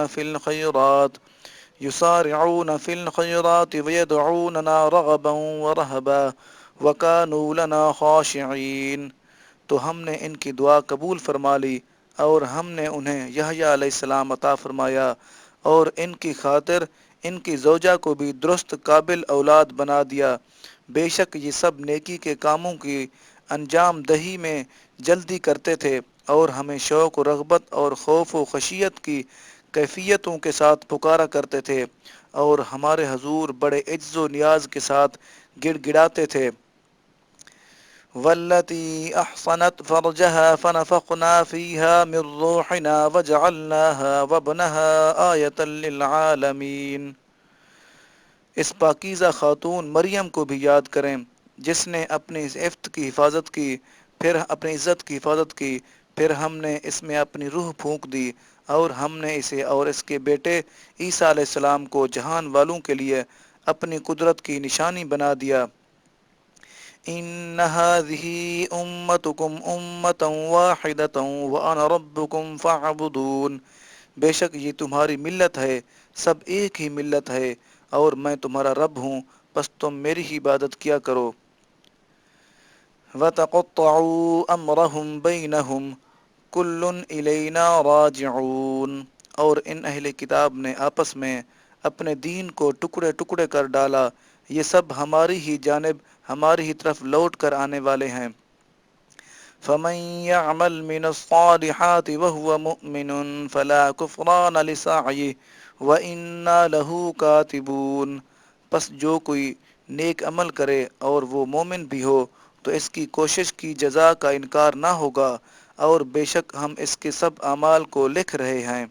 فِي الْخَيْرَاتِ وَيَدْعُونَنَا رَغَبًا وَرَهَبًا وَكَانُوا لَنَا خَاشِعِينَ۔ تو ہم نے ان کی دعا قبول فرما لی، اور ہم نے انہیں یحییٰ علیہ السلام عطا فرمایا، اور ان کی خاطر ان کی زوجہ کو بھی درست قابل اولاد بنا دیا۔ بے شک یہ سب نیکی کے کاموں کی انجام دہی میں جلدی کرتے تھے، اور ہمیں شوق و رغبت اور خوف و خشیت کی کیفیتوں کے ساتھ پکارا کرتے تھے، اور ہمارے حضور بڑے عجز و نیاز کے ساتھ گڑ گڑاتے تھے۔ والتي أحصنت فرجها فنفخنا فيها من روحنا وجعلناها وابنها آية للعالمين۔ اس پاکیزہ خاتون مریم کو بھی یاد کریں جس نے اپنی عفت کی حفاظت کی، پھر اپنی عزت کی حفاظت کی، پھر ہم نے اس میں اپنی روح پھونک دی، اور ہم نے اسے اور اس کے بیٹے عیسیٰ علیہ السلام کو جہان والوں کے لیے اپنی قدرت کی نشانی بنا دیا۔ ان هذه امتكم امة واحدة وانا ربكم فاعبدون۔ بے شک یہ تمہاری ملت ہے، سب ایک ہی ملت ہے، اور میں تمہارا رب ہوں، بس تم میری ہی عبادت کیا کرو۔ وَتَقَطَّعُوا أَمْرَهُمْ بَيْنَهُمْ كُلٌّ إِلَيْنَا رَاجِعُونَ۔ اور ان اہل کتاب نے آپس میں اپنے دین کو ٹکڑے ٹکڑے کر ڈالا، یہ سب ہماری ہی جانب، ہماری ہی طرف لوٹ کر آنے والے ہیں۔ فَمَن يَعْمَلْ مِنَ الصَّالِحَاتِ وَهُوَ مُؤْمِنٌ فَلَا كُفْرَانَ لِسَعْيِهِ وَإِنَّا لَهُ كَاتِبُونَ۔ پس جو کوئی نیک عمل کرے اور وہ مومن بھی ہو تو اس کی کوشش کی جزا کا انکار نہ ہوگا، اور بے شک ہم اس کے سب اعمال کو لکھ رہے ہیں۔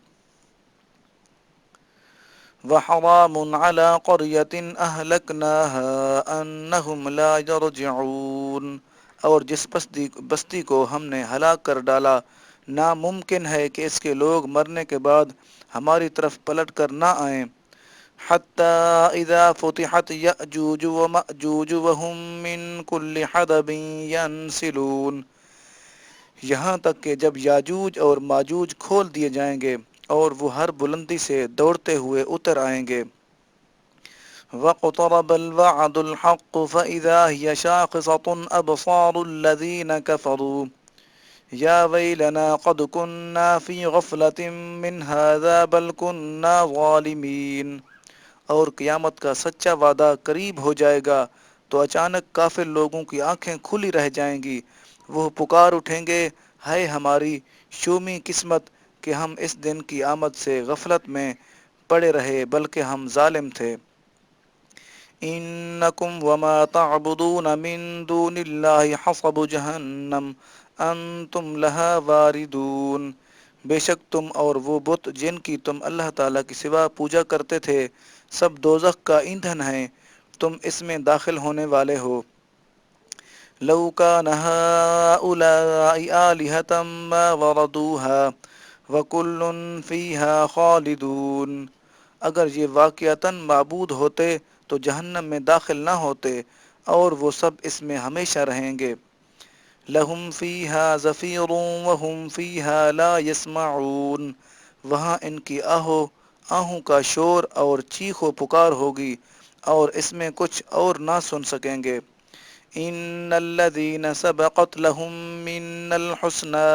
وَحَرَامٌ عَلَىٰ قَرْيَةٍ أَهْلَكْنَاهَا أَنَّهُمْ لَا يَرْجِعُونَ۔ اور جس بستی کو ہم نے ہلاک کر ڈالا، ناممکن ہے کہ اس کے لوگ مرنے کے بعد ہماری طرف پلٹ کر نہ آئیں۔ حَتَّىٰ إِذَا فُتِحَتْ يَأْجُوجُ وَمَأْجُوجُ وَهُم مِّن كُلِّ حَدَبٍ يَنْسِلُونَ۔ یہاں تک کہ جب یاجوج اور ماجوج کھول دیے جائیں گے اور وہ ہر بلندی سے دوڑتے ہوئے اتر آئیں گے۔ وَاقْتَرَبَ الْوَعْدُ الْحَقُّ فَإِذَا هِيَ شَاخِصَةٌ أَبْصَارُ الَّذِينَ كَفَرُوا يَا وَيْلَنَا قَدْ كُنَّا فِي غَفْلَةٍ مِّنْ هَٰذَا بَلْ كُنَّا ظَالِمِينَ۔ اور قیامت کا سچا وعدہ قریب ہو جائے گا تو اچانک کافر لوگوں کی آنکھیں کھلی رہ جائیں گی، وہ پکار اٹھیں گے، ہائے ہماری شومی قسمت کہ ہم اس دن کی آمد سے غفلت میں پڑے رہے، بلکہ ہم ظالم تھے۔ انکم وما تعبدون من دون اللہ حصب جہنم انتم لہا واردون۔ بے شک تم اور وہ بت جن کی تم اللہ تعالیٰ کی سوا پوجا کرتے تھے سب دوزخ کا ایندھن ہیں، تم اس میں داخل ہونے والے ہو۔ لو کان ہؤلاء آلہۃ ما وردوها وکل فیہا خالدون۔ اگر یہ واقعتاً معبود ہوتے تو جہنم میں داخل نہ ہوتے، اور وہ سب اس میں ہمیشہ رہیں گے۔ لہم فیہا زفیر وہم فیہا لا یسمعون۔ وہاں ان کی آہوں کا شور اور چیخ و پکار ہوگی، اور اس میں کچھ اور نہ سن سکیں گے۔ ان الذین سبقت لہم من الحسنی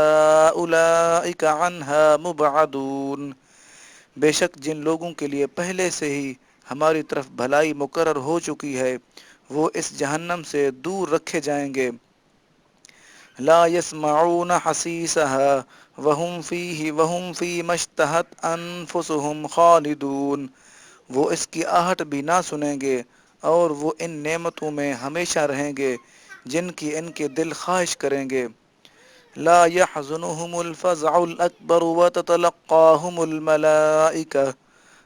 اولئک عنہا مبعدون۔ بے شک جن لوگوں کے لیے پہلے سے ہی ہماری طرف بھلائی مقرر ہو چکی ہے وہ اس جہنم سے دور رکھے جائیں گے۔ لا يسمعون حسیسها وهم فیما اشتہت انفسهم خالدون۔ وہ اس کی آہٹ بھی نہ سنیں گے، اور وہ ان نعمتوں میں ہمیشہ رہیں گے جن کی ان کے دل خواہش کریں گے۔ لا يحزنهم الفزع الأكبر وتتلقاهم الملائكة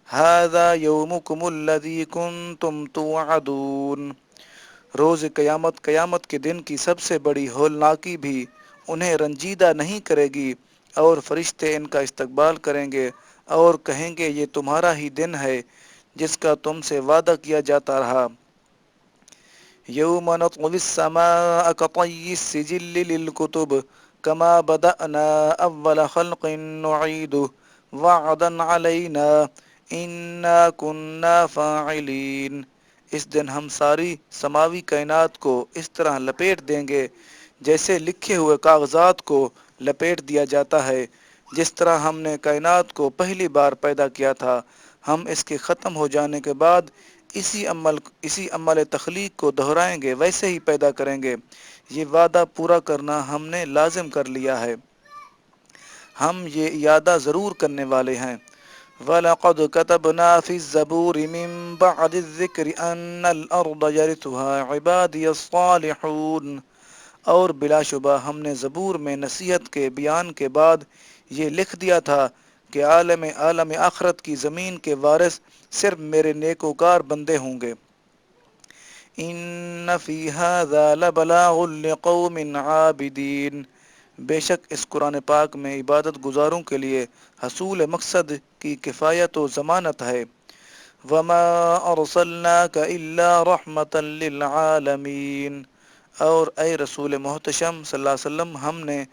هذا يومكم الذي كنتم توعدون۔ روز قیامت کے دن کی سب سے بڑی ہولناکی بھی انہیں رنجیدہ نہیں کرے گی، اور فرشتے ان کا استقبال کریں گے اور کہیں گے یہ تمہارا ہی دن ہے جس کا تم سے وعدہ کیا جاتا رہا۔ یوم نطوی السماء کطی السجل للکتب کما بدأنا اول خلق نعیدہ وعدا علینا انا کنا فاعلین۔ اس دن ہم ساری سماوی کائنات کو اس طرح لپیٹ دیں گے جیسے لکھے ہوئے کاغذات کو لپیٹ دیا جاتا ہے، جس طرح ہم نے کائنات کو پہلی بار پیدا کیا تھا، ہم اس کے ختم ہو جانے کے بعد اسی عمل تخلیق کو دہرائیں گے، ویسے ہی پیدا کریں گے۔ یہ وعدہ پورا کرنا ہم نے لازم کر لیا ہے۔ ہم یہ اعادہ ضرور کرنے والے ہیں۔ وَلَقَدْ كَتَبْنَا فِي الزَّبُورِ مِن بَعْدِ الذِّكْرِ أَنَّ الْأَرْضَ يَرِثُهَا عِبَادِيَ الصَّالِحُونَ، اور بلا شبہ ہم نے زبور میں نصیحت کے بیان کے بعد یہ لکھ دیا تھا کہ عالم آخرت کی زمین کے وارث صرف میرے نیکوکار بندے ہوں گے۔ ان فی ھذا لبلاغ لقوم عابدین، بے شک اس قرآن پاک میں عبادت گزاروں کے لیے حصول مقصد کی کفایت و ضمانت ہے۔ وما ارسلناک الا رحمتا للعالمین، اور اے رسول محتشم صلی اللہ علیہ وسلم، ہم نے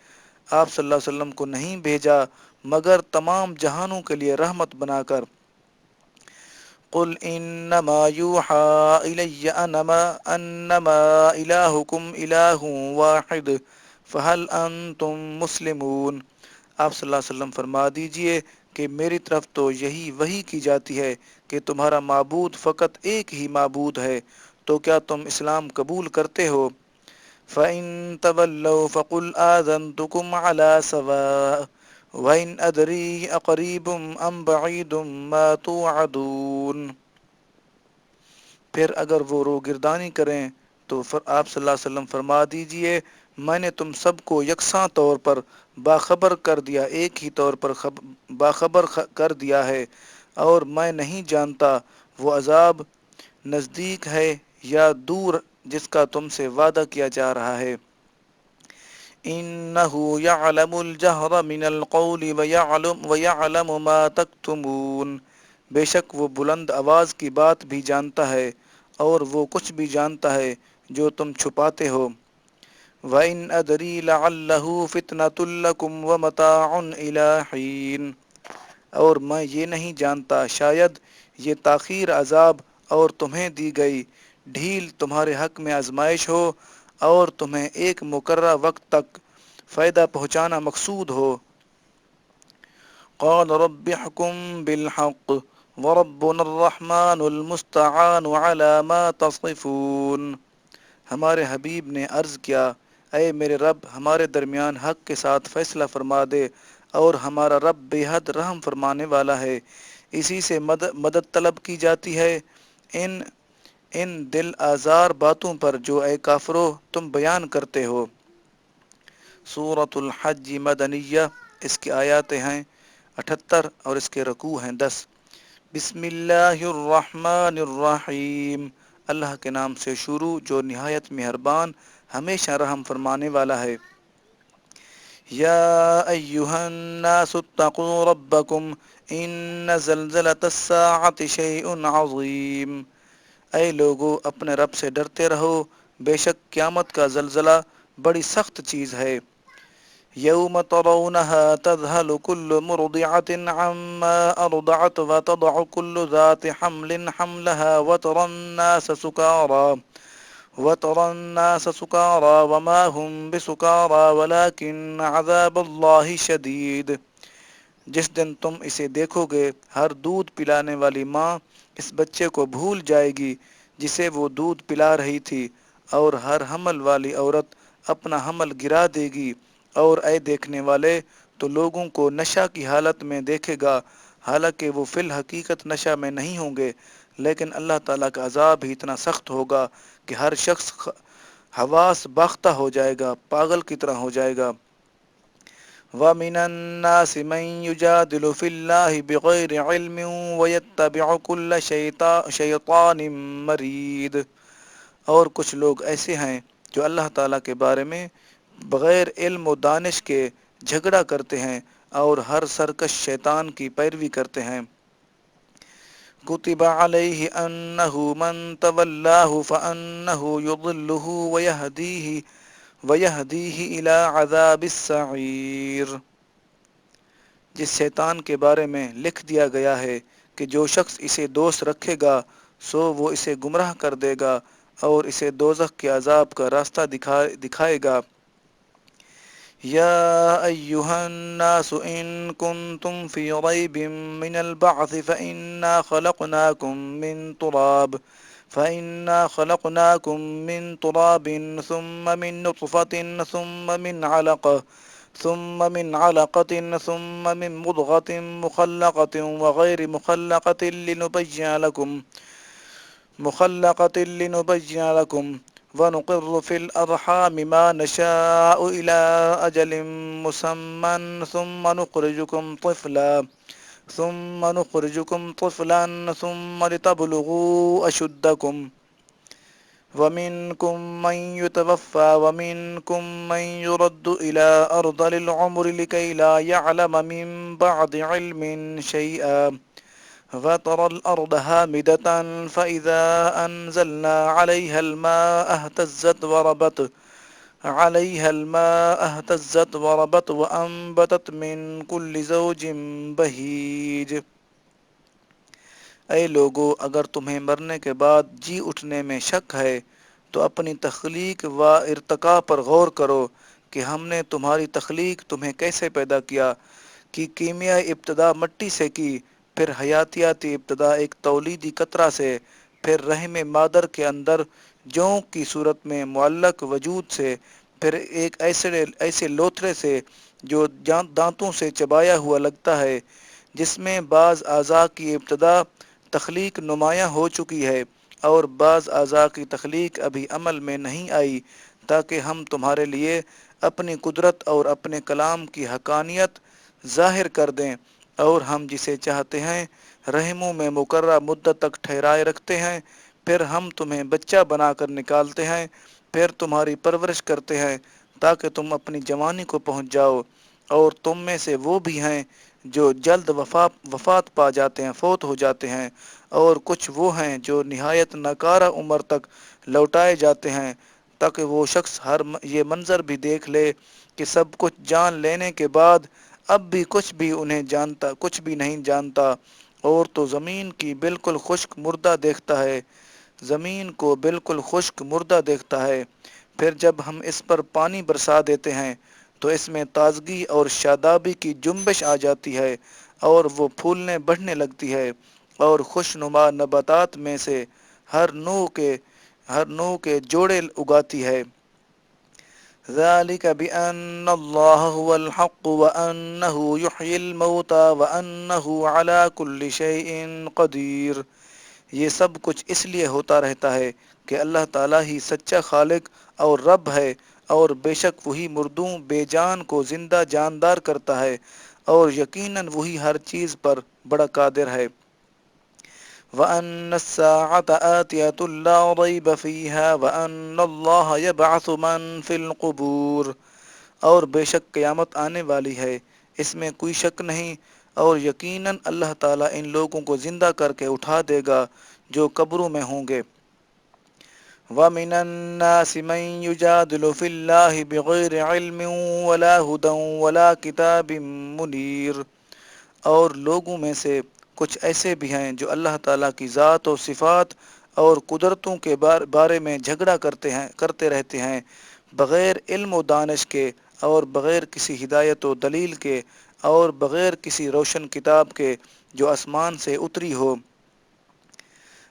آپ صلی اللہ علیہ وسلم کو نہیں بھیجا مگر تمام جہانوں کے لیے رحمت بنا کر۔ قل انما یوحى الی انما الہکم الہ واحد فہل انتم مسلمون، آپ صلی اللہ علیہ وسلم فرما دیجئے کہ میری طرف تو یہی وحی کی جاتی ہے کہ تمہارا معبود فقط ایک ہی معبود ہے، تو کیا تم اسلام قبول کرتے ہو؟ فَإِن تَوَلَّوْا فَقُلْ آذَنْتُكُمْ عَلَى سَوَاءٍ وَإِنْ أَدْرِي أَقَرِيبٌ أَمْ بَعِيدٌ مَا تُوعَدُونَ، پھر اگر وہ روگردانی کریں تو آپ صلی اللہ علیہ وسلم فرما دیجئے میں نے تم سب کو یکساں طور پر باخبر کر دیا، ایک ہی طور پر باخبر کر دیا ہے، اور میں نہیں جانتا وہ عذاب نزدیک ہے یا دور جس کا تم سے وعدہ کیا جا رہا ہے۔ انہ یعلم الجہر من القول ویعلم ما تکتمون، بے شک وہ بلند آواز کی بات بھی جانتا ہے اور وہ کچھ بھی جانتا ہے جو تم چھپاتے ہو۔ وَإِنْ أَدْرِي لَعَلَّهُ فِتْنَةٌ لَكُمْ وَمَتَاعٌ إِلَىٰ حِينٍ، اور میں یہ نہیں جانتا شاید یہ تاخیر عذاب اور تمہیں دی گئی ڈھیل تمہارے حق میں آزمائش ہو اور تمہیں ایک مقررہ وقت تک فائدہ پہنچانا مقصود ہو۔ قال رب احكم بالحق وربنا الرحمن المستعان على ما تصفون، ہمارے حبیب نے عرض کیا اے میرے رب ہمارے درمیان حق کے ساتھ فیصلہ فرما دے، اور ہمارا رب بے حد رحم فرمانے والا ہے، اسی سے مدد طلب کی جاتی ہے ان دل آزار باتوں پر جو اے کافرو تم بیان کرتے ہو۔ سورۃ الحج مدنیہ، اس کی آیات ہیں 78 اور اس کے رکوع ہیں 10۔ بسم اللہ الرحمن الرحیم، اللہ کے نام سے شروع جو نہایت مہربان ہمیشہ رحم فرمانے والا ہے۔ یا ایہا الناس اتقوا ربکم ان زلزلۃ الساعۃ شیء عظیم، اے لوگو اپنے رب سے ڈرتے رہو، بے شک قیامت کا زلزلہ بڑی سخت چیز ہے۔ یوم ترونها تذہل کل مرضعۃ عما ارضعت وتضع کل ذات حمل حملها وترى الناس سکارى وما هم بسکارى ولكن عذاب اللہ شدید، جس دن تم اسے دیکھو گے ہر دودھ پلانے والی ماں اس بچے کو بھول جائے گی جسے وہ دودھ پلا رہی تھی، اور ہر حمل والی عورت اپنا حمل گرا دے گی، اور اے دیکھنے والے تو لوگوں کو نشہ کی حالت میں دیکھے گا، حالانکہ وہ فی الحقیقت نشہ میں نہیں ہوں گے، لیکن اللہ تعالیٰ کا عذاب ہی اتنا سخت ہوگا کہ ہر شخص حواس باختہ ہو جائے گا، پاگل کی طرح ہو جائے گا۔ وَمِنَ النَّاسِ مَن يُجَادِلُ فِي اللَّهِ بِغَيْرِ عِلْمٍ وَيَتَّبِعُ كُلَّ شَيْطَانٍ مَرِیدٍ، اور کچھ لوگ ایسے ہیں جو اللہ تعالیٰ کے بارے میں بغیر علم و دانش کے جھگڑا کرتے ہیں اور ہر سرکش شیطان کی پیروی کرتے ہیں۔ کتب علیہ انہ من تولاہ فانہ یضلہ ویہدیہ الی عذاب السعیر، جس شیطان کے بارے میں لکھ دیا گیا ہے کہ جو شخص اسے دوست رکھے گا سو وہ اسے گمراہ کر دے گا اور اسے دوزخ کے عذاب کا راستہ دکھائے گا۔ یا ایہا الناس ان کنتم فی ریب من البعث فإنا خلقناكم من تراب ثم من نطفة ثم من علقة ثم من علقة ثم من مضغة مخلقة وغير مخلقة لنبين لكم ونقر في الأرحام ما نشاء إلى أجل مسمى ثم نخرجكم طفلا ثم لتبلغوا أشدكم ومنكم من يتوفى ومنكم من يرد إلى أرذل العمر لكي لا يعلم من بعد علم شيئا وترى الأرض هامدة فإذا أنزلنا عليها الماء اهتزت وربت وأنبتت من كل زوج بهيج۔ اے لوگو، اگر تمہیں مرنے کے بعد جی اٹھنے میں شک ہے تو اپنی تخلیق و ارتقاء پر غور کرو کہ ہم نے تمہاری تخلیق تمہیں کیسے پیدا کیا، کہ کیمیائی ابتدا مٹی سے کی، پھر حیاتیاتی ابتدا ایک تولیدی قطرہ سے، پھر رحم مادر کے اندر جونک کی صورت میں معلق وجود سے، پھر ایک ایسے لوتھڑے سے جو دانتوں سے چبایا ہوا لگتا ہے، جس میں بعض اعضاء کی ابتدا تخلیق نمایاں ہو چکی ہے اور بعض اعضاء کی تخلیق ابھی عمل میں نہیں آئی، تاکہ ہم تمہارے لیے اپنی قدرت اور اپنے کلام کی حقانیت ظاہر کر دیں، اور ہم جسے چاہتے ہیں رحموں میں مقررہ مدت تک ٹھہرائے رکھتے ہیں، پھر ہم تمہیں بچہ بنا کر نکالتے ہیں، پھر تمہاری پرورش کرتے ہیں تاکہ تم اپنی جوانی کو پہنچ جاؤ، اور تم میں سے وہ بھی ہیں جو جلد وفات پا جاتے ہیں، فوت ہو جاتے ہیں، اور کچھ وہ ہیں جو نہایت ناکارہ عمر تک لوٹائے جاتے ہیں، تاکہ وہ شخص یہ منظر بھی دیکھ لے کہ سب کچھ جان لینے کے بعد اب بھی کچھ بھی نہیں جانتا، اور تو زمین کی بالکل خشک مردہ دیکھتا ہے، زمین کو بالکل خشک مردہ دیکھتا ہے، پھر جب ہم اس پر پانی برسا دیتے ہیں تو اس میں تازگی اور شادابی کی جنبش آ جاتی ہے، اور وہ پھولنے بڑھنے لگتی ہے، اور خوشنما نباتات میں سے ہر نوع کے جوڑے اگاتی ہے۔ ذلك بأن الله هو الحق وأنه يحيي الموتى وأنه على كل شيء قدير۔ یہ سب کچھ اس لیے ہوتا رہتا ہے کہ اللہ تعالیٰ ہی سچا خالق اور رب ہے، اور بے شک وہی مردوں بے جان کو زندہ جاندار کرتا ہے، اور یقیناً وہی ہر چیز پر بڑا قادر ہے۔ وَأَنَّ السَّاعَةَ آتِيَةٌ لَا رَيْبَ فِيهَا وَأَنَّ اللَّهَ يَبْعَثُ مَن فِي الْقُبُورِ، اور بے شک قیامت آنے والی ہے، اس میں کوئی شک نہیں، اور یقیناً اللہ تعالیٰ ان لوگوں کو زندہ کر کے اٹھا دے گا جو قبروں میں ہوں گے۔ وَمِنَ النَّاسِ مَن يُجَادِلُ فِي اللَّهِ بِغَيْرِ عِلْمٍ وَلَا هُدًى وَلَا كِتَابٍ مُنِيرٍ، اور لوگوں میں سے کچھ ایسے بھی ہیں جو اللہ تعالیٰ کی ذات و صفات اور قدرتوں کے بارے میں جھگڑا کرتے رہتے ہیں، بغیر علم و دانش کے، اور بغیر کسی ہدایت و دلیل کے، اور بغیر کسی روشن کتاب کے جو آسمان سے اتری ہو۔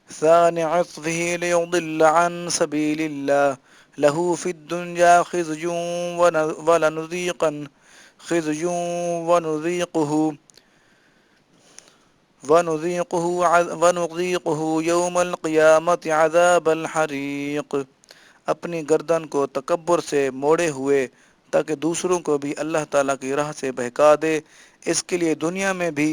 ثانع عطفه ليضل عن سبيل الله له في الدنيا خزي ونذيقه يوم القيامة عذاب الحريق۔ اپنی گردن کو تکبر سے موڑے ہوئے تاکہ دوسروں کو بھی اللہ تعالیٰ کی راہ سے بہکا دے، اس کے لیے دنیا میں بھی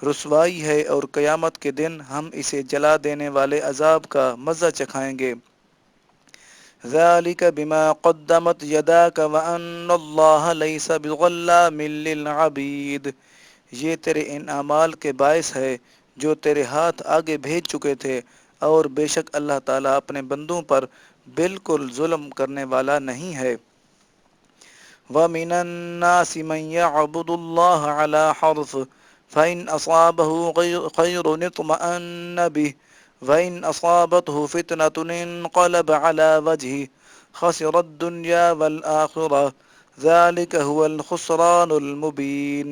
رسوائی ہے، اور قیامت کے دن ہم اسے جلا دینے والے عذاب کا مزہ چکھائیں گے۔ ذَلِكَ بِمَا قَدَّمَتْ يَدَاكَ وَأَنَّ اللَّهَ لَيْسَ بِظَلَّامٍ لِّلْعَبِيدِ، یہ تیرے ان اعمال کے باعث ہے جو تیرے ہاتھ آگے بھیج چکے تھے، اور بے شک اللہ تعالیٰ اپنے بندوں پر بالکل ظلم کرنے والا نہیں ہے۔ وَمِنَ النَّاسِ مَن يَعْبُدُ اللَّهَ عَلَى حَرْفٍ فَإِنْ أَصَابَهُ خَيْرٌ اطْمَأَنَّ بِهِ وَإِنْ أَصَابَتْهُ فِتْنَةٌ انقَلَبَ عَلَى وَجْهِهِ خَسِرَ الدُّنْيَا وَالْآخِرَةَ ذَلِكَ هُوَ الْخُسْرَانُ الْمُبِينُ۔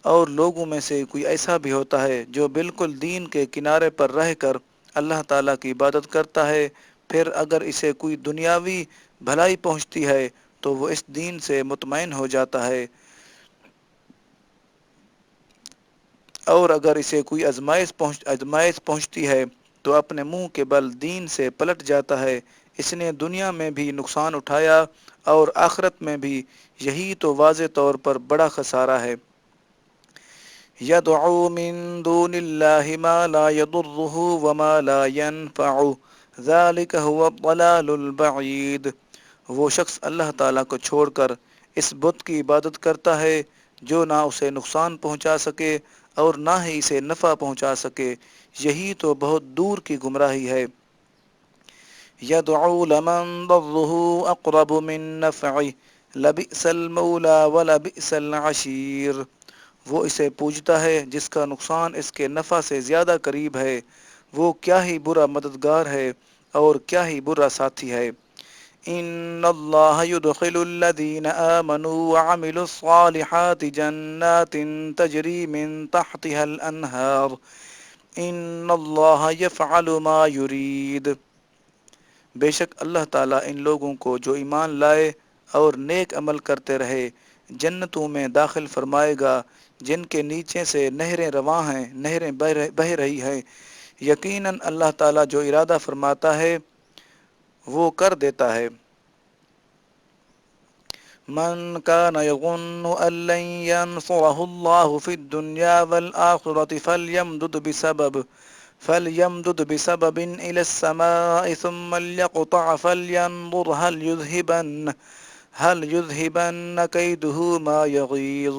اور لوگوں میں سے کوئی ایسا بھی ہوتا ہے جو بالکل دین کے کنارے پر رہ کر اللہ تعالیٰ کی عبادت کرتا ہے، پھر اگر اسے کوئی دنیاوی بھلائی پہنچتی ہے تو وہ اس دین سے مطمئن ہو جاتا ہے، اور اگر اسے کوئی آزمائش پہنچتی ہے تو اپنے منہ کے بل دین سے پلٹ جاتا ہے۔ اس نے دنیا میں بھی نقصان اٹھایا اور آخرت میں بھی، یہی تو واضح طور پر بڑا خسارہ ہے۔ يَدْعُو مِن دُونِ اللَّهِ مَا لَا يَضُرُّهُ وَمَا لَا يَنفَعُهُ ذَلِكَ هُوَ الضَّلَالُ الْبَعِيدُ۔ وہ شخص اللہ تعالیٰ کو چھوڑ کر اس بت کی عبادت کرتا ہے جو نہ اسے نقصان پہنچا سکے اور نہ ہی اسے نفع پہنچا سکے، یہی تو بہت دور کی گمراہی ہے۔ يَدْعُو لَمَن ضَرُّهُ أَقْرَبُ مِن نَّفْعِهِ لَبِئْسَ الْمَوْلَىٰ وَلَبِئْسَ الْعَشِيرُ۔ وہ اسے پوجتا ہے جس کا نقصان اس کے نفع سے زیادہ قریب ہے، وہ کیا ہی برا مددگار ہے اور کیا ہی برا ساتھی ہے۔ ان اللہ يدخل الذین آمنوا وعملوا الصالحات جنات تجری من تحتها الانہار ان اللہ یفعل ما یرید۔ بے شک اللہ تعالیٰ ان لوگوں کو جو ایمان لائے اور نیک عمل کرتے رہے جنتوں میں داخل فرمائے گا جن کے نیچے سے نہریں رواں ہیں، نہریں بہہ رہی ہیں۔ یقیناً اللہ تعالیٰ جو ارادہ فرماتا ہے وہ کر دیتا ہے۔ من كان يظن أن لن ينصره الله في الدنيا والآخرة فليمدد بسبب إلى السماء ثم ليقطع فلينظر هل يذهبن كيده ما يغيظ۔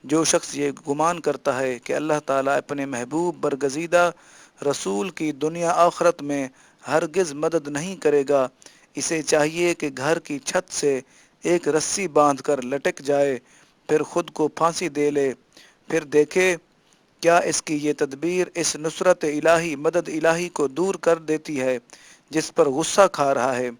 جو شخص یہ گمان کرتا ہے کہ اللہ تعالیٰ اپنے محبوب برگزیدہ رسول کی دنیا آخرت میں ہرگز مدد نہیں کرے گا، اسے چاہیے کہ گھر کی چھت سے ایک رسی باندھ کر لٹک جائے، پھر خود کو پھانسی دے لے، پھر دیکھے کیا اس کی یہ تدبیر اس نصرت الہی، مدد الہی کو دور کر دیتی ہے جس پر غصہ کھا رہا ہے۔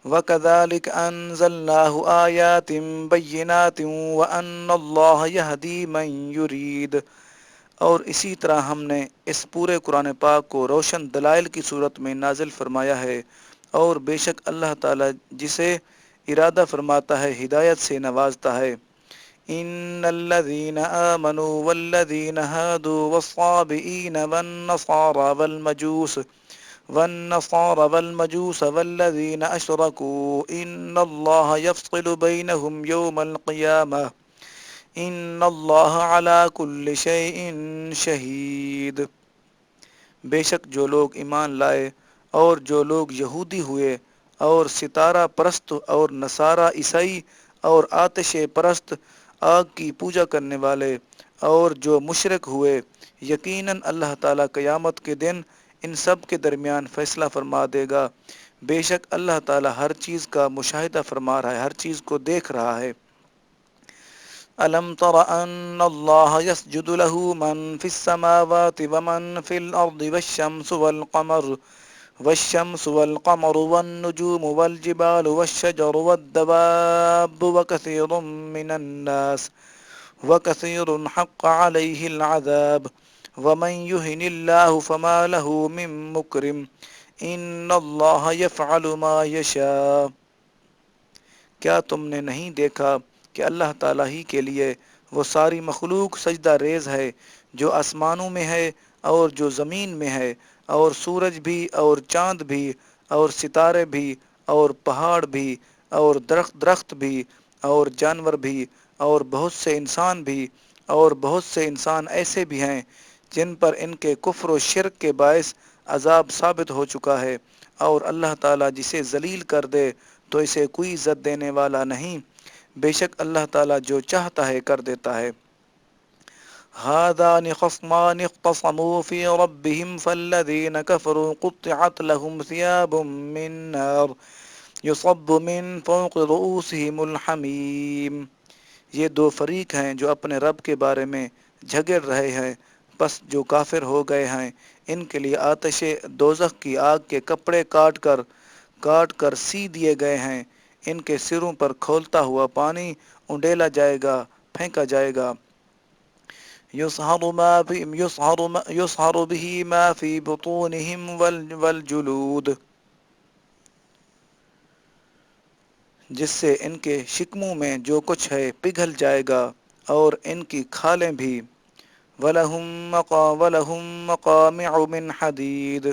وَكَذَلِكَ أَنزَلْنَاهُ آيَاتٍ بَيِّنَاتٍ وَأَنَّ اللَّهَ يَهْدِي مَن يُرِيدُ۔ اور اسی طرح ہم نے اس پورے قرآن پاک کو روشن دلائل کی صورت میں نازل فرمایا ہے، اور بے شک اللہ تعالیٰ جسے ارادہ فرماتا ہے ہدایت سے نوازتا ہے۔ ان الذين آمنوا والذين هادوا والصابئين والمجوس والذين أشركوا إن الله يفصل بينهم يوم القيامة إن الله على كل شيء شهيد۔ بے شک جو لوگ ایمان لائے اور جو لوگ یہودی ہوئے اور ستارہ پرست اور نصارہ عیسائی اور آتش پرست آگ کی پوجا کرنے والے اور جو مشرک ہوئے، یقیناً اللہ تعالیٰ قیامت کے دن ان سب کے درمیان فیصلہ فرما دے گا۔ بے شک اللہ تعالیٰ ہر چیز کا مشاہدہ فرما رہا ہے، ہر چیز کو دیکھ رہا ہے۔ أَلَمْ تَرَ أَنَّ اللَّهَ يَسْجُدُ لَهُ مَن فِي السَّمَاوَاتِ وَمَن فِي الْأَرْضِ وَالشَّمْسُ وَالْقَمَرُ وَالنُّجُومُ وَالْجِبَالُ وَالشَّجَرُ وَالدَّوَابُّ وَكَثِيرٌ حَقَّ عَلَيْهِ الْعَذَابُ وَمَن يُهِنِ اللَّهُ فَمَا لَهُ مِن مُّكْرِمٍ إِنَّ اللَّهَ يَفْعَلُ مَا يَشَاءُ۔ کیا تم نے نہیں دیکھا کہ اللہ تعالیٰ ہی کے لیے وہ ساری مخلوق سجدہ ریز ہے جو آسمانوں میں ہے اور جو زمین میں ہے، اور سورج بھی اور چاند بھی اور ستارے بھی اور پہاڑ بھی اور درخت بھی اور جانور بھی اور بہت سے انسان بھی، اور بہت سے انسان ایسے بھی ہیں جن پر ان کے کفر و شرک کے باعث عذاب ثابت ہو چکا ہے، اور اللہ تعالیٰ جسے ذلیل کر دے تو اسے کوئی عزت دینے والا نہیں۔ بے شک اللہ تعالیٰ جو چاہتا ہے کر دیتا ہے۔ هذان خصمان اختصموا في ربهم فالذين كفروا قطعت لهم ثياب من نار يصب من فوق رؤوسهم الحميم۔ یہ دو فریق ہیں جو اپنے رب کے بارے میں جھگڑ رہے ہیں، پس جو کافر ہو گئے ہیں ان کے لیے آتش دوزخ کی آگ کے کپڑے کاٹ کر سی دیے گئے ہیں، ان کے سروں پر کھولتا ہوا پانی انڈیلا جائے گا، پھینکا جائے گا۔ يصهر به ما في بطونهم والجلود۔ جس سے ان کے شکموں میں جو کچھ ہے پگھل جائے گا اور ان کی کھالیں بھی۔ وَلَهُم مَّقَامِعُ مِنْ حَدِيدٍ،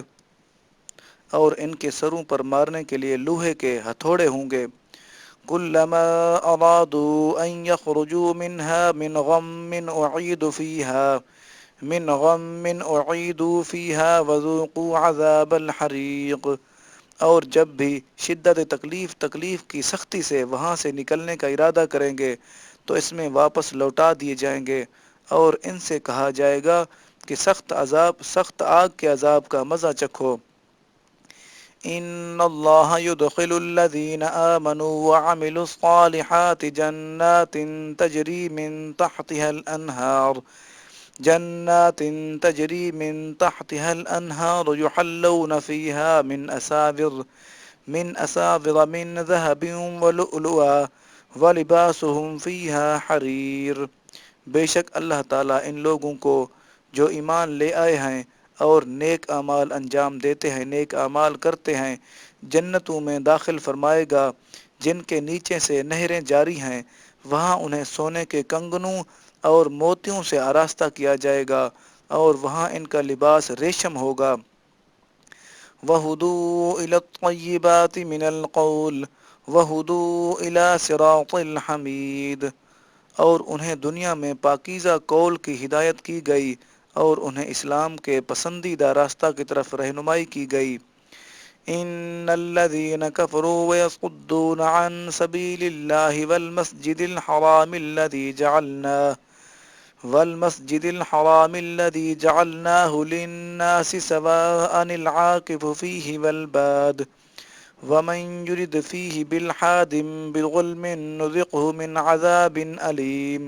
اور ان کے سروں پر مارنے کے لیے لوہے کے ہتھوڑے ہوں گے۔ كُلَّمَا أَرَادُوا أَن يَخْرُجُوا مِنْهَا مِنْ غَمٍّ أُعِيدُوا فِيهَا وَذُوقُوا عَذَابَ الْحَرِيقِ، اور جب بھی شدت تکلیف کی سختی سے وہاں سے نکلنے کا ارادہ کریں گے تو اس میں واپس لوٹا دیے جائیں گے، اور ان سے کہا جائے گا کہ سخت آگ کے عذاب کا مزہ چکھو۔ ان اللہ يدخل الذین آمنوا وعملوا الصالحات جنات تجری من تحتها الانہار يحلون فیہا من اساور من ذهب ولؤلؤا ولباسهم فیہا حریر۔ بے شک اللہ تعالیٰ ان لوگوں کو جو ایمان لے آئے ہیں اور نیک اعمال انجام دیتے ہیں، نیک اعمال کرتے ہیں، جنتوں میں داخل فرمائے گا جن کے نیچے سے نہریں جاری ہیں، وہاں انہیں سونے کے کنگنوں اور موتیوں سے آراستہ کیا جائے گا، اور وہاں ان کا لباس ریشم ہوگا۔ وَهُدُوا إِلَى الطَّيِّبَاتِ مِنَ الْقَوْلِ وَهُدُوا إِلَى صِرَاطِ الْحَمِيدِ، اور انہیں دنیا میں پاکیزہ قول کی ہدایت کی گئی اور انہیں اسلام کے پسندیدہ راستہ کی طرف رہنمائی کی گئی۔ ان الذين كفروا ويصدون عن سبيل الله والمسجد الذي جعلناه للناس سواء العاكف فيه والباد ومن يرد فيه بالحاد بظلم نذقه من عذاب أليم۔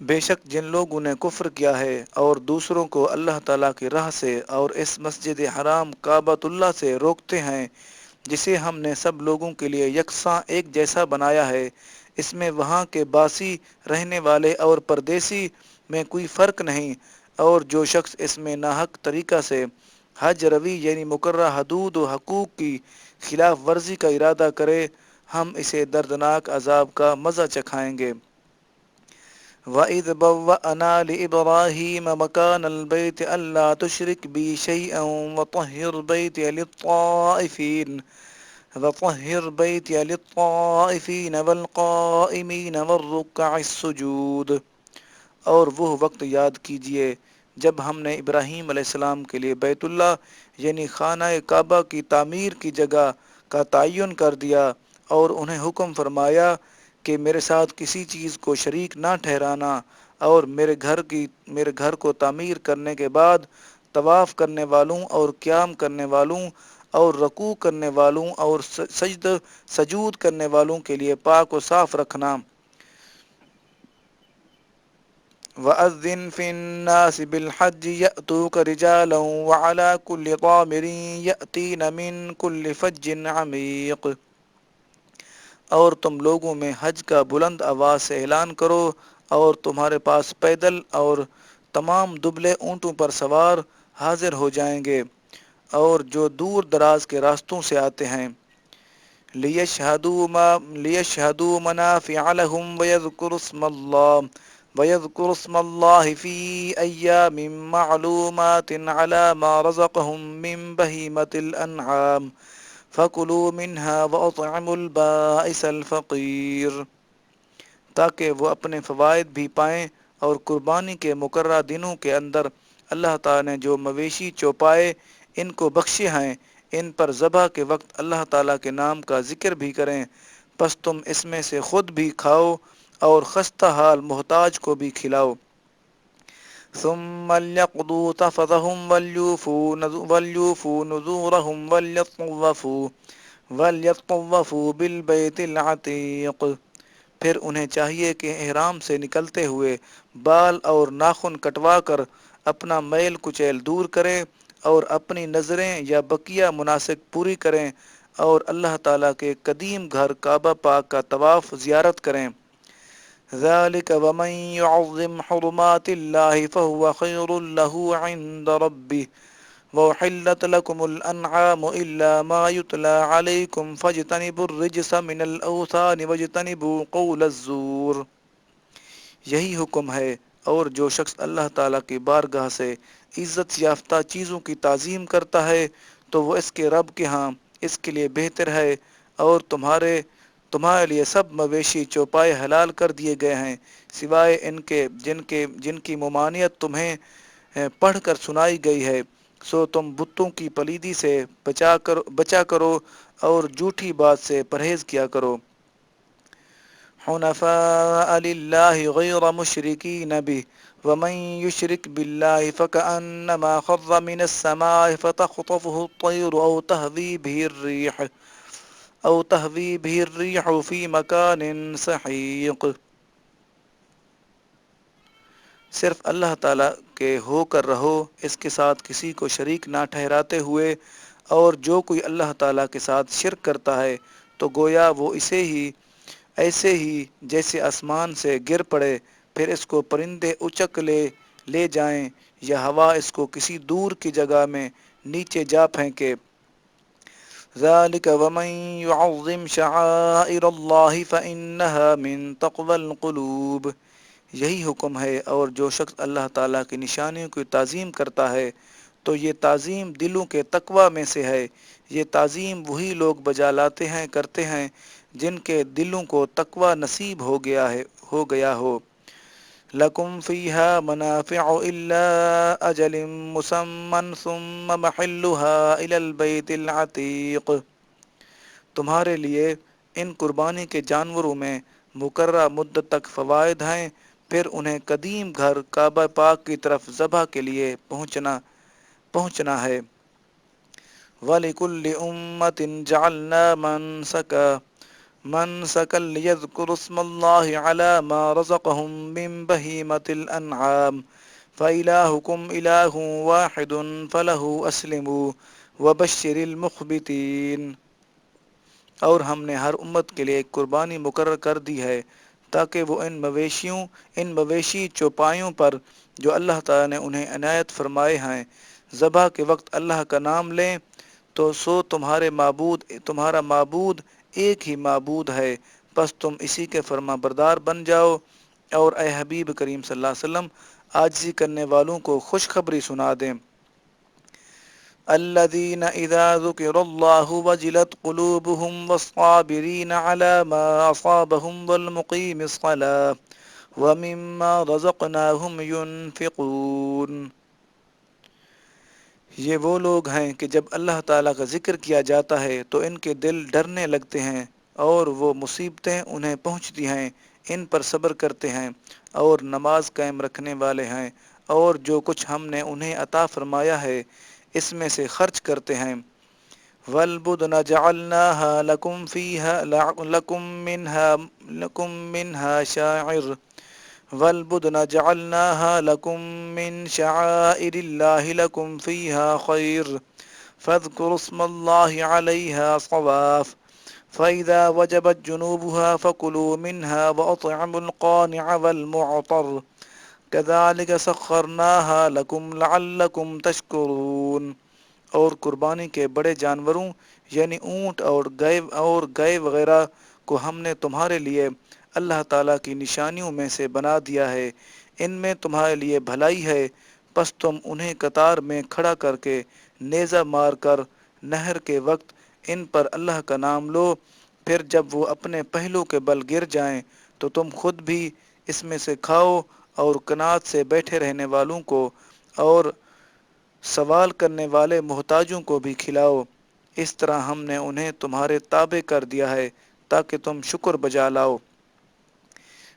بے شک جن لوگوں نے کفر کیا ہے اور دوسروں کو اللہ تعالیٰ کی راہ سے اور اس مسجد حرام کعبۃ اللہ سے روکتے ہیں جسے ہم نے سب لوگوں کے لیے یکساں ایک جیسا بنایا ہے، اس میں وہاں کے باسی رہنے والے اور پردیسی میں کوئی فرق نہیں، اور جو شخص اس میں ناحق طریقہ سے حج روی یعنی مقررہ حدود و حقوق کی خلاف ورزی کا ارادہ کرے، ہم اسے دردناک عذاب کا مزہ چکھائیں گے۔ وَإِذْ بَوَّأْنَا لِإِبْرَاهِيمَ مَكَانَ الْبَيْتِ أَلَّا تُشْرِكْ بِي شَيْئًا وَطَهِّرْ بَيْتِيَ لِلطَّائِفِينَ وَالْقَائِمِينَ وَالرُّكَّعِ السُّجُودِ، اور وہ وقت یاد کیجئے جب ہم نے ابراہیم علیہ السلام کے لیے بیت اللہ یعنی خانہ کعبہ کی تعمیر کی جگہ کا تعین کر دیا، اور انہیں حکم فرمایا کہ میرے ساتھ کسی چیز کو شریک نہ ٹھہرانا، اور میرے گھر کو تعمیر کرنے کے بعد طواف کرنے والوں اور قیام کرنے والوں اور رکوع کرنے والوں اور سجود کرنے والوں کے لیے پاک و صاف رکھنا۔ وَأَذِّن فِي النَّاسِ بِالْحَجِّ يَأْتُوكَ رِجَالًا وَعَلَى كُلِّ ضَامِرٍ يَأْتِينَ مِنْ كُلِّ فَجٍّ عَمِيقٍ، اور تم لوگوں میں حج کا بلند آواز سے اعلان کرو، اور تمہارے پاس پیدل اور تمام دبلے اونٹوں پر سوار حاضر ہو جائیں گے، اور جو دور دراز کے راستوں سے آتے ہیں۔ لِيَشْهَدُوا مَنَافِعَ لَهُمْ وَيَذْكُرُوا اسْمَ اللَّهِ فِي أَيَّامٍ مَّعْلُومَاتٍ عَلَى مَا رَزَقَهُم مِّن بَهِيمَةِ الْأَنْعَامِ فَكُلُوا مِنْهَا وَأَطْعِمُوا الْبَائِسَ الْفَقِيرَ، تاکہ وہ اپنے فوائد بھی پائیں، اور قربانی کے مقررہ دنوں کے اندر اللہ تعالیٰ نے جو مویشی چوپائے ان کو بخشے ہیں، ان پر ذبح کے وقت اللہ تعالیٰ کے نام کا ذکر بھی کریں، پس تم اس میں سے خود بھی کھاؤ اور خستہ حال محتاج کو بھی کھلاؤ۔ ثم ليقضوا تفثهم وليوفوا نذورهم وليطوفوا بالبيت العتيق، پھر انہیں چاہیے کہ احرام سے نکلتے ہوئے بال اور ناخن کٹوا کر اپنا میل کچیل دور کریں اور اپنی نظریں یا بقیہ مناسک پوری کریں، اور اللہ تعالیٰ کے قدیم گھر کعبہ پاک کا طواف زیارت کریں۔ ذَلِكَ وَمَن يُعَظِّمْ حُرُمَاتِ اللَّهِ فَهُوَ خَيْرٌ لَهُ عِندَ رَبِّهِ وَأُحِلَّتْ لَكُمُ الْأَنْعَامُ إِلَّا مَا يُتْلَى عَلَيْكُمْ فَاجْتَنِبُوا الرِّجْسَ مِنَ الْأَوْثَانِ وَاجْتَنِبُوا قَوْلَ الزُّورِ۔ یہی حکم ہے، اور جو شخص اللہ تعالیٰ کی بارگاہ سے عزت یافتہ چیزوں کی تعظیم کرتا ہے تو وہ اس کے رب کے ہاں اس کے لیے بہتر ہے، اور تمہارے لیے سب مویشی چوپائے حلال کر دیے گئے ہیں سوائے ان کے جن کی ممانعت تمہیں پڑھ کر سنائی گئی ہے، سو تم بتوں کی پلیدی سے بچا کرو اور جھوٹی بات سے پرہیز کیا کرو۔ حنفاء للہ غیر مشرکین بہ ومن یشرک باللہ فکأنما خر من السماء فتخطفه الطیر او تہوی به الریح فی مکان سحیق۔ صرف اللہ تعالیٰ کے ہو کر رہو، اس کے ساتھ کسی کو شریک نہ ٹھہراتے ہوئے، اور جو کوئی اللہ تعالیٰ کے ساتھ شرک کرتا ہے تو گویا وہ ایسے ہی جیسے آسمان سے گر پڑے، پھر اس کو پرندے اچک لے جائیں، یا ہوا اس کو کسی دور کی جگہ میں نیچے جا پھینکے۔ ذَلِكَ وَمَن يُعَظِّمْ شَعَائِرَ اللَّهِ فَإِنَّهَا مِن تَقْوَى الْقُلُوبِ۔ یہی حکم ہے، اور جو شخص اللہ تعالیٰ کی نشانیوں کی تعظیم کرتا ہے تو یہ تعظیم دلوں کے تقوی میں سے ہے۔ یہ تعظیم وہی لوگ بجا لاتے ہیں کرتے ہیں جن کے دلوں کو تقوی نصیب ہو گیا ہو۔ لَكُمْ فِيهَا مَنَافِعُ إِلَّا أَجَلٍ مُّسَمًّى ثُمَّ مَحِلُّهَا إِلَى الْبَيْتِ الْعَتِيقِ۔ تمہارے لیے ان قربانی کے جانوروں میں مقررہ مدت تک فوائد ہیں، پھر انہیں قدیم گھر کعبہ پاک کی طرف ذبح کے لیے پہنچنا ہے۔ وَلِكُلِّ أُمَّةٍ جَعَلْنَا مَنسَكًا لِيَذْكُرُوا اسْمَ اللَّهِ عَلَى مَا رَزَقَهُم مِّن بَهِيمَةِ الْأَنْعَامِ فَإِلَٰهُكُمْ إِلَٰهٌ وَاحِدٌ فَلَهُ أَسْلِمُوا وَبَشِّرِ الْمُخْبِتِينَ۔ اور ہم نے ہر امت کے لیے ایک قربانی مقرر کر دی ہے تاکہ وہ ان مویشی چوپایوں پر جو اللہ تعالیٰ نے انہیں عنایت فرمائے ہیں ذبح کے وقت اللہ کا نام لیں، تو تمہارا معبود ایک ہی معبود ہے، پس تم اسی کے فرما بردار بن جاؤ، اور اے حبیب کریم صلی اللہ علیہ وسلم عاجزی کرنے والوں کو خوشخبری سنا دیں۔ الذین اذا ذکر اللہ وجلت قلوبهم والصابرین علی ما اصابهم والمقیم الصلاة ومما رزقناهم ينفقون۔ یہ وہ لوگ ہیں کہ جب اللہ تعالیٰ کا ذکر کیا جاتا ہے تو ان کے دل ڈرنے لگتے ہیں، اور وہ مصیبتیں انہیں پہنچتی ہیں ان پر صبر کرتے ہیں اور نماز قائم رکھنے والے ہیں، اور جو کچھ ہم نے انہیں عطا فرمایا ہے اس میں سے خرچ کرتے ہیں۔ وَالْبُدْنَ جَعَلْنَاهَا لَكُم مِّنْهَا شَاعِرٌ وَالْبُدْنَ جَعَلْنَاهَا لَكُم مِّن شَعَائِرِ اللَّهِ لَكُمْ فِيهَا خَيْرٌ فَاذْكُرُوا اسْمَ اللَّهِ عَلَيْهَا صَوَافَ فَإِذَا وَجَبَتْ جُنُوبُهَا فَكُلُوا مِنْهَا وَأَطْعِمُوا الْقَانِعَ وَالْمُعْتَرَّ كَذَلِكَ سَخَّرْنَاهَا لَكُمْ لَعَلَّكُمْ تَشْكُرُونَ۔ اور قربانی کے بڑے جانوروں یعنی اونٹ اور گائے وغیرہ کو ہم نے تمہارے لیے اللہ تعالیٰ کی نشانیوں میں سے بنا دیا ہے، ان میں تمہارے لیے بھلائی ہے، پس تم انہیں قطار میں کھڑا کر کے نیزہ مار کر نہر کے وقت ان پر اللہ کا نام لو، پھر جب وہ اپنے پہلو کے بل گر جائیں تو تم خود بھی اس میں سے کھاؤ، اور قناعت سے بیٹھے رہنے والوں کو اور سوال کرنے والے محتاجوں کو بھی کھلاؤ۔ اس طرح ہم نے انہیں تمہارے تابع کر دیا ہے تاکہ تم شکر بجا لاؤ۔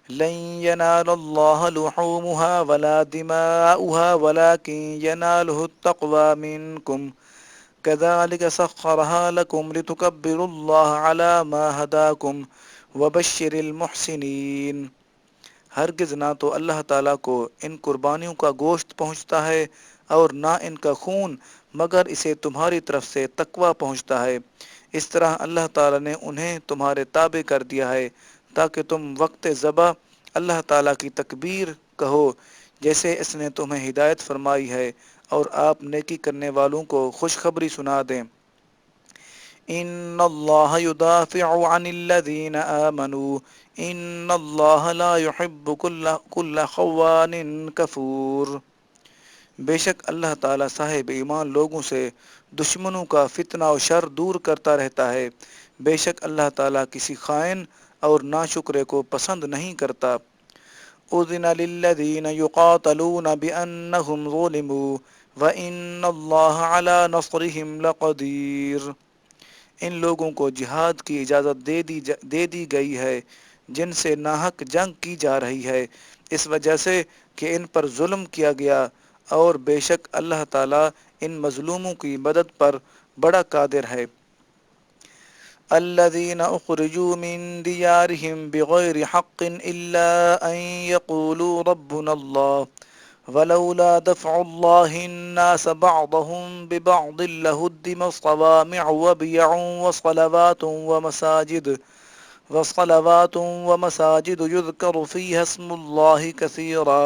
لن ينال الله لحومها ولا دماؤها ولكن يناله التقوى منكم كذلك سخرها لكم لتكبروا الله على ما هداكم وبشر المحسنين۔ ہرگز نہ تو اللہ تعالیٰ کو ان قربانیوں کا گوشت پہنچتا ہے اور نہ ان کا خون، مگر اسے تمہاری طرف سے تقوی پہنچتا ہے۔ اس طرح اللہ تعالیٰ نے انہیں تمہارے تابع کر دیا ہے تاکہ تم وقت ذبح اللہ تعالیٰ کی تکبیر کہو، جیسے اس نے تمہیں ہدایت فرمائی ہے، اور آپ نیکی کرنے والوں کو خوشخبری سنا دیں۔ ان اللہ یدافع عن الذین آمنوا ان اللہ لا يحب كل خوان کفور۔ بے شک اللہ تعالی صاحب ایمان لوگوں سے دشمنوں کا فتنہ و شر دور کرتا رہتا ہے۔ بے شک اللہ تعالی کسی خائن اور ناشکرے کو پسند نہیں کرتا۔ اذن للذین یقاتلون بانہم ظلموا وان اللہ علی نصرہم لقدیر۔ ان لوگوں کو جہاد کی اجازت دے دی گئی ہے جن سے ناحق جنگ کی جا رہی ہے، اس وجہ سے کہ ان پر ظلم کیا گیا، اور بے شک اللہ تعالی ان مظلوموں کی مدد پر بڑا قادر ہے۔ الذين اخرجوا من ديارهم بغير حق الا ان يقولوا ربنا الله ولولا دفع الله الناس بعضهم ببعض لهدم صوامع وبيع وصلوات يذكر فيها اسم الله كثيرا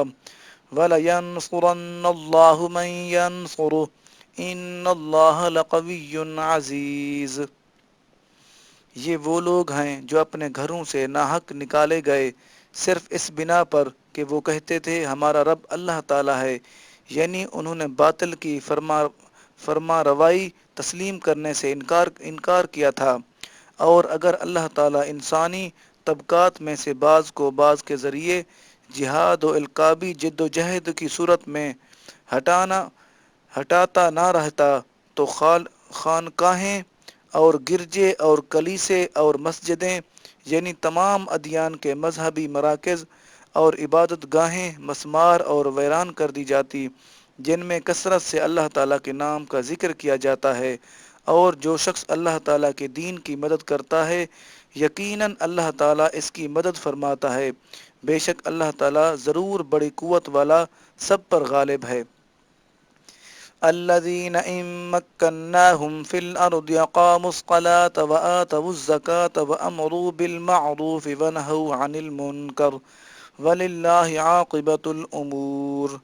وَلَيَنْصُرَنَّ اللَّهُ مَنْ يَنْصُرُهُ إِنَّ اللَّهَ لَقَوِيٌّ عَزِيزٌ۔ یہ وہ لوگ ہیں جو اپنے گھروں سے ناحق نکالے گئے صرف اس بنا پر کہ وہ کہتے تھے ہمارا رب اللہ تعالی ہے، یعنی انہوں نے باطل کی فرما روائی تسلیم کرنے سے انکار کیا تھا، اور اگر اللہ تعالی انسانی طبقات میں سے بعض کو بعض کے ذریعے جہاد و القابی جد و جہد کی صورت میں ہٹاتا نہ رہتا تو خانقاہیں اور گرجے اور کلیسے اور مسجدیں، یعنی تمام ادیان کے مذہبی مراکز اور عبادت گاہیں مسمار اور ویران کر دی جاتی، جن میں کثرت سے اللہ تعالیٰ کے نام کا ذکر کیا جاتا ہے۔ اور جو شخص اللہ تعالیٰ کے دین کی مدد کرتا ہے، یقیناً اللہ تعالیٰ اس کی مدد فرماتا ہے، بے شک اللہ تعالیٰ ضرور بڑی قوت والا سب پر غالب ہے۔ الذين إن مكناهم في الأرض أقاموا الصلاة وآتوا الزكاة وأمروا بالمعروف ونهوا عن المنكر وللہ عاقبۃ الامور۔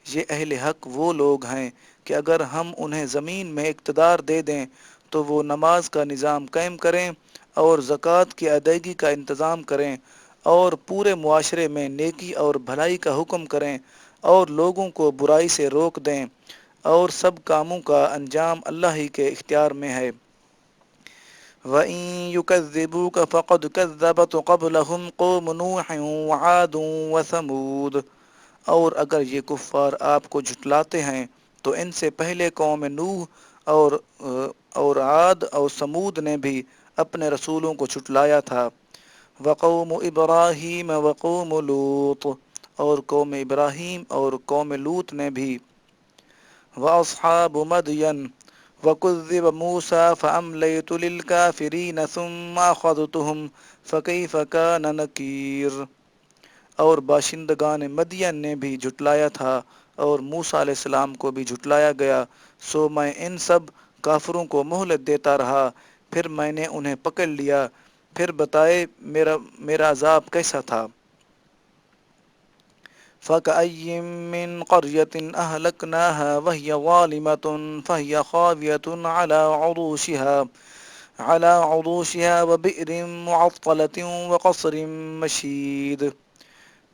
یہ اہل حق وہ لوگ ہیں کہ اگر ہم انہیں زمین میں اقتدار دے دیں تو وہ نماز کا نظام قائم کریں اور زکوٰۃ کی ادائیگی کا انتظام کریں، اور پورے معاشرے میں نیکی اور بھلائی کا حکم کریں، اور لوگوں کو برائی سے روک دیں، اور سب کاموں کا انجام اللہ ہی کے اختیار میں ہے۔ وَإِن يُكَذِّبُوكَ فَقَدْ كَذَّبَتْ قَبْلَهُمْ قَوْمُ نُوحٍ وَعَادٌ وَثَمُودُ۔ اور اگر یہ کفار آپ کو جھٹلاتے ہیں تو ان سے پہلے قوم نوح اور عاد اور سمود نے بھی اپنے رسولوں کو جھٹلایا تھا۔ وقوم ابراہیم وقوم لوط، اور قوم ابراہیم اور قوم لوط نے بھی۔ واصحاب مدین وکذب موسیٰ فاملیت للکافرین ثم اخذتهم فکیف کان نکیر۔ اور باشندگان مدین نے بھی جھٹلایا تھا، اور موسیٰ علیہ السلام کو بھی جھٹلایا گیا، سو میں ان سب کافروں کو مہلت دیتا رہا، پھر میں نے انہیں پکڑ لیا، پھر بتائے میرا عذاب کیسا تھا۔ فَكَأَيٍّ مِّن قَرْيَةٍ أَهْلَكْنَاهَا وَهِيَ ظَالِمَةٌ فَهِيَ خَاوِيَةٌ عَلَى عُرُوشِهَا وَبِئْرٍ مُّعَطَّلَةٍ وَقَصْرٍ مَّشِيدٍ۔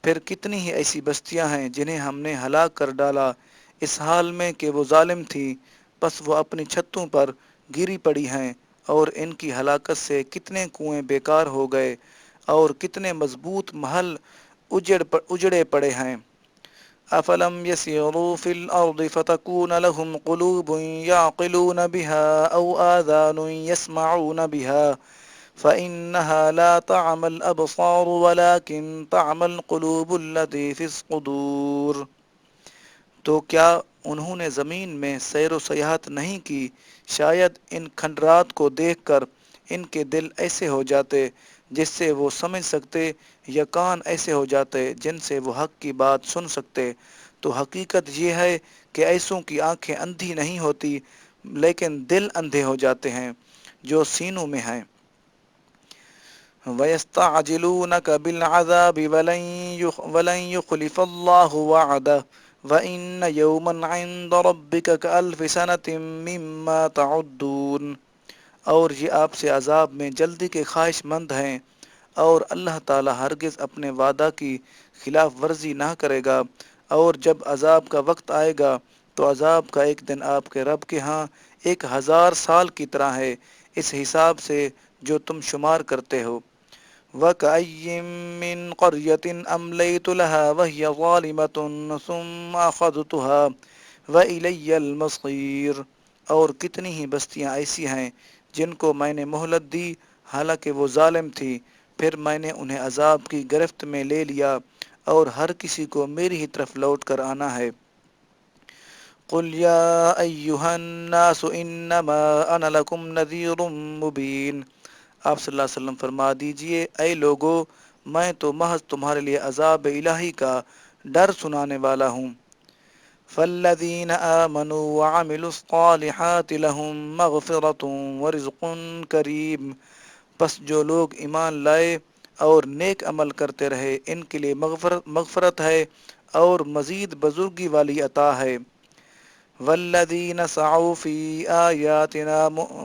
پھر کتنی ہی ایسی بستیاں ہیں جنہیں ہم نے ہلاک کر ڈالا اس حال میں کہ وہ ظالم تھی، پس وہ اپنی چھتوں پر گری پڑی ہیں، اور ان کی ہلاکت سے کتنے کنویں بیکار ہو گئے، اور کتنے مضبوط محل اجڑے پڑے ہیں۔ افلم يسيروا في الارض فتكون لهم قلوب يعقلون بها او آذان يسمعون بها فإنها لا تعمى الابصار ولكن تعمى القلوب التي في الصدور۔ تو کیا انہوں نے زمین میں سیر و سیاحت نہیں کی؟ شاید ان کھنڈرات کو دیکھ کر ان کے دل ایسے ہو جاتے جس سے وہ سمجھ سکتے، یا کان ایسے ہو جاتے جن سے وہ حق کی بات سن سکتے۔ تو حقیقت یہ ہے کہ ایسوں کی آنکھیں اندھی نہیں ہوتی، لیکن دل اندھے ہو جاتے ہیں جو سینوں میں ہیں۔ وَيَسْتَعْجِلُونَكَ بِالْعَذَابِ وَلَنْ يُخْلِفَ اللَّهُ وَعْدَهُ وَإِنَّ يَوْمًا عِنْدَ رَبِّكَ كَأَلْفِ سَنَةٍ مِّمَّا تَعُدُّونَ۔ اور یہ آپ سے عذاب میں جلدی کے خواہش مند ہیں، اور اللہ تعالی ہرگز اپنے وعدہ کی خلاف ورزی نہ کرے گا، اور جب عذاب کا وقت آئے گا تو عذاب کا ایک دن آپ کے رب کے ہاں 1000 سال کی طرح ہے، اس حساب سے جو تم شمار کرتے ہو۔ وَكَأَيِّن مِّن قَرْيَةٍ أَمْلَيْتُ لَهَا وَهِيَ ظَالِمَةٌ ثُمَّ أَخَذْتُهَا وَإِلَيَّ الْمَصِيرُ۔ اور کتنی ہی بستیاں ایسی ہیں جن کو میں نے مہلت دی حالانکہ وہ ظالم تھی، پھر میں نے انہیں عذاب کی گرفت میں لے لیا، اور ہر کسی کو میری ہی طرف لوٹ کر آنا ہے۔ قُلْ يَا أَيُّهَا النَّاسُ إِنَّمَا أَنَا لَكُمْ نَذِيرٌ مُّبِينٌ۔ آپ صلی اللہ علیہ وسلم فرما دیجئے، اے لوگو، میں تو محض تمہارے لیے عذاب الہی کا ڈر سنانے والا ہوں۔ فَالَّذِينَ آمَنُوا وَعَمِلُوا الصَّالِحَاتِ لَهُم مَّغْفِرَةٌ وَرِزْقٌ کریم، پس جو لوگ ایمان لائے اور نیک عمل کرتے رہے ان کے لیے مغفرت ہے اور مزید بزرگی والی عطا ہے۔ والذین سعوا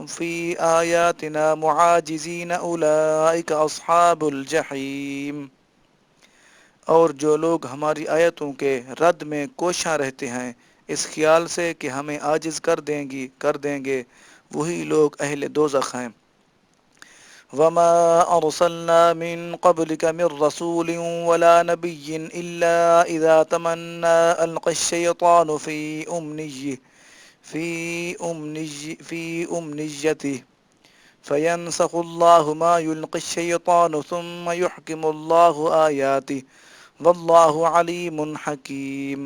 فی آیاتنا معاجزین اولئک اصحاب الجحیم۔ اور جو لوگ ہماری آیتوں کے رد میں کوشاں رہتے ہیں اس خیال سے کہ ہمیں عاجز کر دیں گے، وہی لوگ اہل دوزخ ہیں۔ وما أرسلنا من قبلك من رسول ولا نبي إلا إذا تمنى ألقى الشيطان في أمنيته فينسخ الله ما يلقي الشيطان ثم يحكم الله آياته والله عليم حكيم۔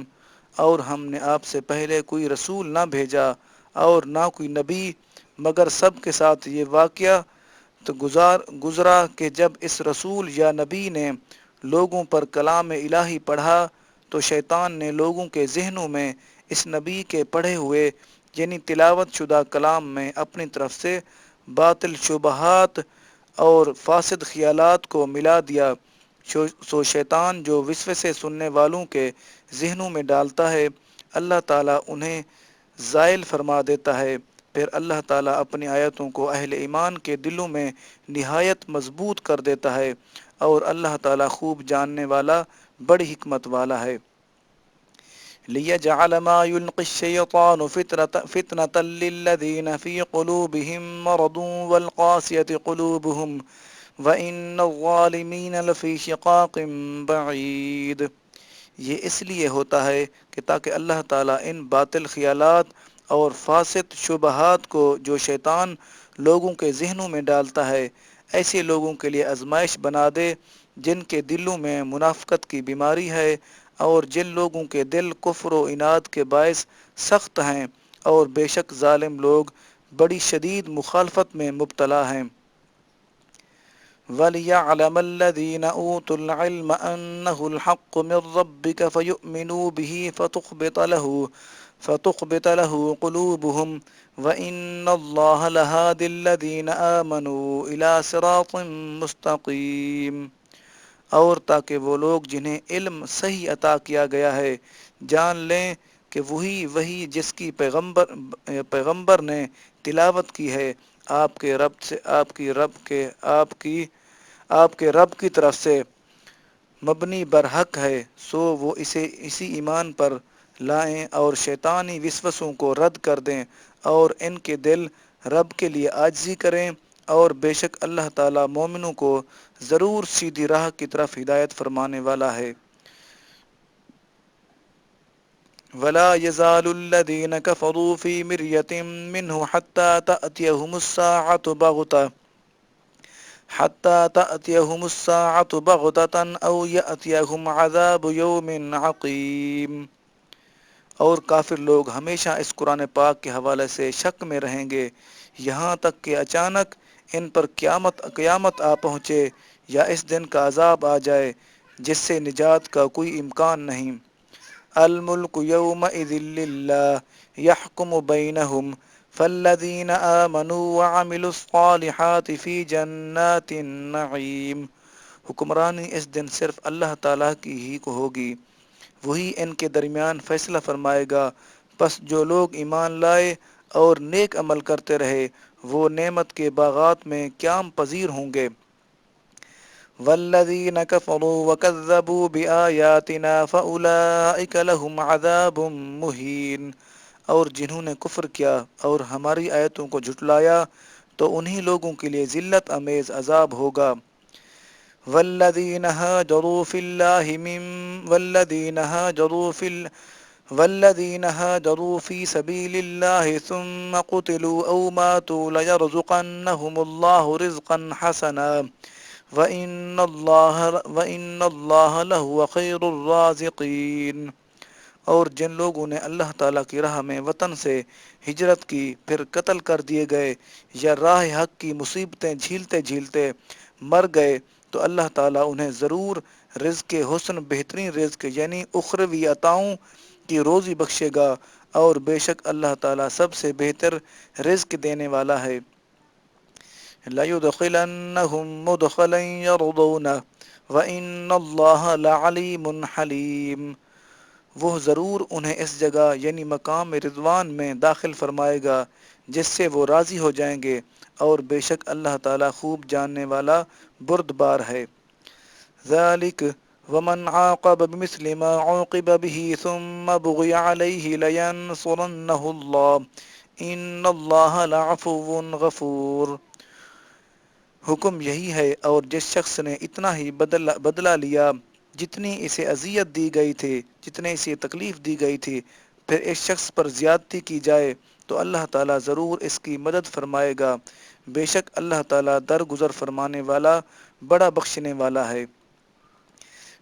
اور ہم نے آپ سے پہلے کوئی رسول نہ بھیجا اور نہ کوئی نبی، مگر سب کے ساتھ یہ واقعہ تو گزرا کہ جب اس رسول یا نبی نے لوگوں پر کلام الہی پڑھا تو شیطان نے لوگوں کے ذہنوں میں اس نبی کے پڑھے ہوئے یعنی تلاوت شدہ کلام میں اپنی طرف سے باطل شبہات اور فاسد خیالات کو ملا دیا۔ سو شیطان جو وسوسے سننے والوں کے ذہنوں میں ڈالتا ہے، اللہ تعالیٰ انہیں زائل فرما دیتا ہے، پھر اللہ تعالیٰ اپنی آیتوں کو اہل ایمان کے دلوں میں نہایت مضبوط کر دیتا ہے، اور اللہ تعالیٰ خوب جاننے والا بڑی حکمت والا ہے۔ لِيَجْعَلَ مَا يُلْقِي الشَّيْطَانُ فِتْنَةً لِّلَّذِينَ فِي قُلُوبِهِم مَّرَضٌ وَالْقَاسِيَةِ قُلُوبُهُمْ وَإِنَّ الظَّالِمِينَ لَفِي شِقَاقٍ بَعِيدٍ۔ یہ اس لیے ہوتا ہے کہ تاکہ اللہ تعالیٰ ان باطل خیالات اور فاسد شبہات کو جو شیطان لوگوں کے ذہنوں میں ڈالتا ہے ایسے لوگوں کے لیے آزمائش بنا دے جن کے دلوں میں منافقت کی بیماری ہے، اور جن لوگوں کے دل کفر و عناد کے باعث سخت ہیں، اور بے شک ظالم لوگ بڑی شدید مخالفت میں مبتلا ہیں۔ وَلِيَعْلَمَ الَّذِينَ أُوتُوا الْعِلْمَ أَنَّهُ الْحَقُّ مِنْ رَبِّكَ فَيُؤْمِنُوا بِهِ فَتُخْبِتَ لَهُ قُلُوبُهُمْ وَإِنَّ اللَّهَ لَهَادِ الَّذِينَ آمَنُوا إِلَى صِرَاطٍ مُسْتَقِيمٍ۔ اور تاکہ وہ لوگ جنہیں علم صحیح عطا کیا گیا ہے جان لیں کہ وہی جس کی پیغمبر نے تلاوت کی ہے آپ کے رب کی طرف سے مبنی برحق ہے، سو وہ اسے اسی ایمان پر لائیں اور شیطانی وسوسوں کو رد کر دیں اور ان کے دل رب کے لیے عاجزی کریں، اور بے شک اللہ تعالیٰ مومنوں کو ضرور سیدھی راہ کی طرف ہدایت فرمانے والا ہے۔ وَلَا يَزَالُ الَّذِينَ كَفَرُوا فِي مِرْيَةٍ مِّنْهُ حَتَّى تَأْتِيَهُمُ السَّاعَةُ بَغْتَةً أَوْ يَأْتِيَهُمْ عَذَابُ يَوْمٍ عَقِيمٍ۔ اور کافر لوگ ہمیشہ اس قرآن پاک کے حوالے سے شک میں رہیں گے یہاں تک کہ اچانک ان پر قیامت آ پہنچے یا اس دن کا عذاب آ جائے جس سے نجات کا کوئی امکان نہیں۔ الملک یومئذ للہ یحکم بینہم فالذین آمنوا وعملوا الصالحات فی جنات النعیم۔ حکمرانی اس دن صرف اللہ تعالیٰ کی ہی کو ہوگی، وہی ان کے درمیان فیصلہ فرمائے گا۔ پس جو لوگ ایمان لائے اور نیک عمل کرتے رہے وہ نعمت کے باغات میں قیام پذیر ہوں گے۔ والذین کفروا وکذبوا بآیاتنا فأولئک لهم عذاب مہین۔ اور جنہوں نے کفر کیا اور ہماری آیتوں کو جھٹلایا تو انہی لوگوں کے لیے ذلت امیز عذاب ہوگا۔ والذین هاجروا فی اللہ والذین هاجروا فی سبیل اللہ ثم قتلوا او ماتوا لیرزقنہم اللہ رزقا حسنا وَإِنَّ اللَّهَ لَهُوَ خَيْرُ الرَّازِقِينَ۔ اور جن لوگوں نے اللہ تعالیٰ کی راہ میں وطن سے ہجرت کی پھر قتل کر دیے گئے یا راہ حق کی مصیبتیں جھیلتے جھیلتے مر گئے تو اللہ تعالیٰ انہیں ضرور رزق حسن بہترین رزق یعنی اخروی عطاؤں کی روزی بخشے گا، اور بے شک اللہ تعالیٰ سب سے بہتر رزق دینے والا ہے۔ لَيُدْخِلَنَّهُمْ مُدْخَلًا يَرْضَوْنَهُ وَإِنَّ اللَّهَ لَعَلِيمٌ حَلِيمٌ۔ وہ ضرور انہیں اس جگہ یعنی مقام رضوان میں داخل فرمائے گا جس سے وہ راضی ہو جائیں گے، اور بے شک اللہ تعالیٰ خوب جاننے والا بردبار ہے۔ ذَلِكَ وَمَنْ عَاقَبَ بِمِثْلِ مَا عُوقِبَ بِهِ ثُمَّ بُغِيَ عَلَيْهِ لَيَنصُرَنَّهُ اللَّهُ إِنَّ اللَّهَ لَعَفُوٌّ غَفُورٌ۔ حکم یہی ہے، اور جس شخص نے اتنا ہی بدلہ لیا جتنی اسے اذیت دی گئی تھی، جتنے اسے تکلیف دی گئی تھی، پھر اس شخص پر زیادتی کی جائے تو اللہ تعالیٰ ضرور اس کی مدد فرمائے گا، بے شک اللہ تعالیٰ درگزر فرمانے والا بڑا بخشنے والا ہے۔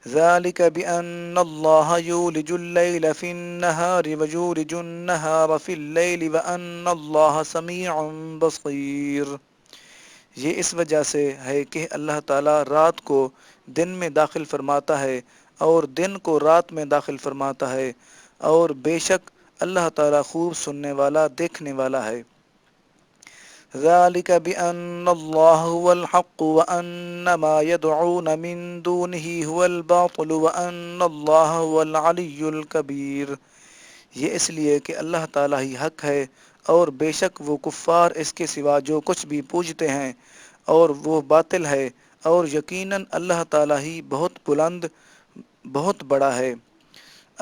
ذَلِكَ بِأَنَّ اللَّهَ يُولِجُ اللَّيْلَ فِي النَّهَارِ وَيُولِجُ النَّهَارَ فِي اللَّيْلِ وَأَنَّ اللَّهَ سَمِيعٌ بَصِيرٌ۔ یہ اس وجہ سے ہے کہ اللہ تعالیٰ رات کو دن میں داخل فرماتا ہے اور دن کو رات میں داخل فرماتا ہے، اور بے شک اللہ تعالیٰ خوب سننے والا دیکھنے والا ہے۔ ذَلِكَ بِأَنَّ اللَّهَ هُوَ الْحَقُّ وَأَنَّ مَا يَدْعُونَ مِن دُونِهِ هُوَ الْبَاطِلُ وَأَنَّ اللَّهَ هُوَ الْعَلِيُّ الْكَبِيرُ۔ یہ اس لیے کہ اللہ تعالیٰ ہی حق ہے، اور بے شک وہ کفار اس کے سوا جو کچھ بھی پوجتے ہیں اور وہ باطل ہے، اور یقیناً اللہ تعالیٰ ہی بہت بلند بہت بڑا ہے۔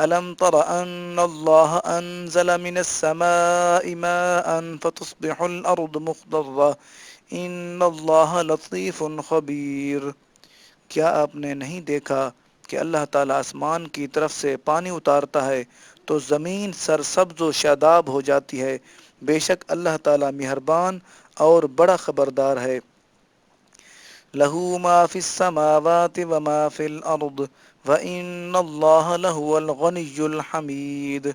أَلَمْ تَرَ أَنَّ اللَّهَ أَنزَلَ مِنَ السَّمَاءِ مَاءً فَتُصْبِحُ الْأَرْضُ مُخْضَرَّةً إِنَّ اللَّهَ لَطِيفٌ خَبِيرٌ۔ کیا آپ نے نہیں دیکھا کہ اللہ تعالیٰ آسمان کی طرف سے پانی اتارتا ہے تو زمین سرسبز و شاداب ہو جاتی ہے، بے شک اللہ تعالیٰ مہربان اور بڑا خبردار ہے۔ لَهُ مَا فِي السَّمَاوَاتِ وَمَا فِي الْأَرْضِ وَإِنَّ اللَّهَ لَهُوَ الْغَنِيُّ الْحَمِيدُ۔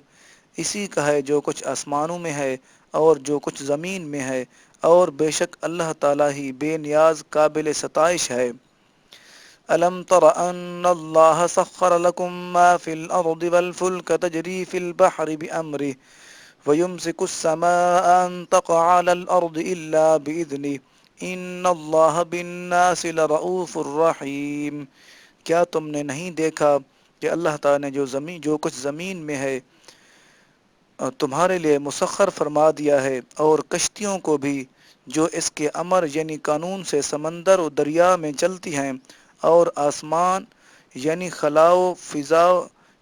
اسی کا ہے جو کچھ آسمانوں میں ہے اور جو کچھ زمین میں ہے، اور بے شک اللہ تعالیٰ ہی بے نیاز قابل ستائش ہے۔ أَلَمْ تَرَ أَنَّ اللَّهَ سَخَّرَ لَكُم مَّا فِي الْأَرْضِ وَالْفُلْكَ تَجْرِي فِي الْبَحْرِ بِأَمْرِهِ وَيُمْسِكُ السَّمَاءَ أَن تَقَعَ عَلَى الْأَرْضِ إِلَّا بِإِذْنِهِ إِنَّ اللَّهَ بِالنَّاسِ لَرَءُوفٌ رَحِيمٌ۔ کیا تم نے نہیں دیکھا کہ اللہ تعالیٰ نے جو کچھ زمین میں ہے تمہارے لیے مسخر فرما دیا ہے، اور کشتیوں کو بھی جو اس کے امر یعنی قانون سے سمندر و دریا میں چلتی ہیں، اور آسمان یعنی خلاؤ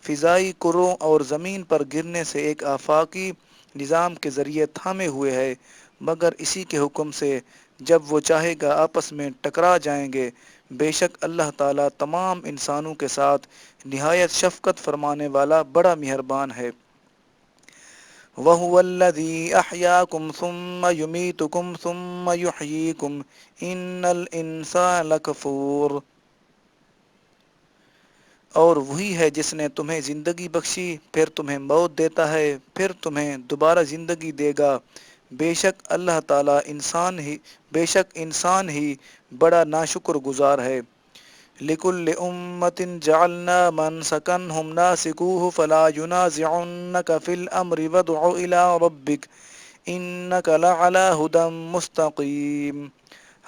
فضائی کروں اور زمین پر گرنے سے ایک آفاقی نظام کے ذریعے تھامے ہوئے ہے، مگر اسی کے حکم سے جب وہ چاہے گا آپس میں ٹکرا جائیں گے، بے شک اللہ تعالیٰ تمام انسانوں کے ساتھ نہایت شفقت فرمانے والا بڑا مہربان ہے۔ وَهُوَ الَّذِي أَحْيَاكُمْ ثُمَّ يُمِيتُكُمْ ثُمَّ يُحْيِيكُمْ إِنَّ الْإِنسَانَ لَكَفُورٌ۔ اور وہی ہے جس نے تمہیں زندگی بخشی پھر تمہیں موت دیتا ہے پھر تمہیں دوبارہ زندگی دے گا، بے شک اللہ تعالیٰ انسان ہی بڑا ناشکر گزار ہے۔ لِكُلِّ أُمَّةٍ جَعَلْنَا مَنْسَكًا هُمْ نَاسِكُوهُ فَلَا يُنَازِعُنَّكَ فِي الْأَمْرِ وَادْعُ إِلَىٰ رَبِّكَ إنك لعلى هدى مستقيم۔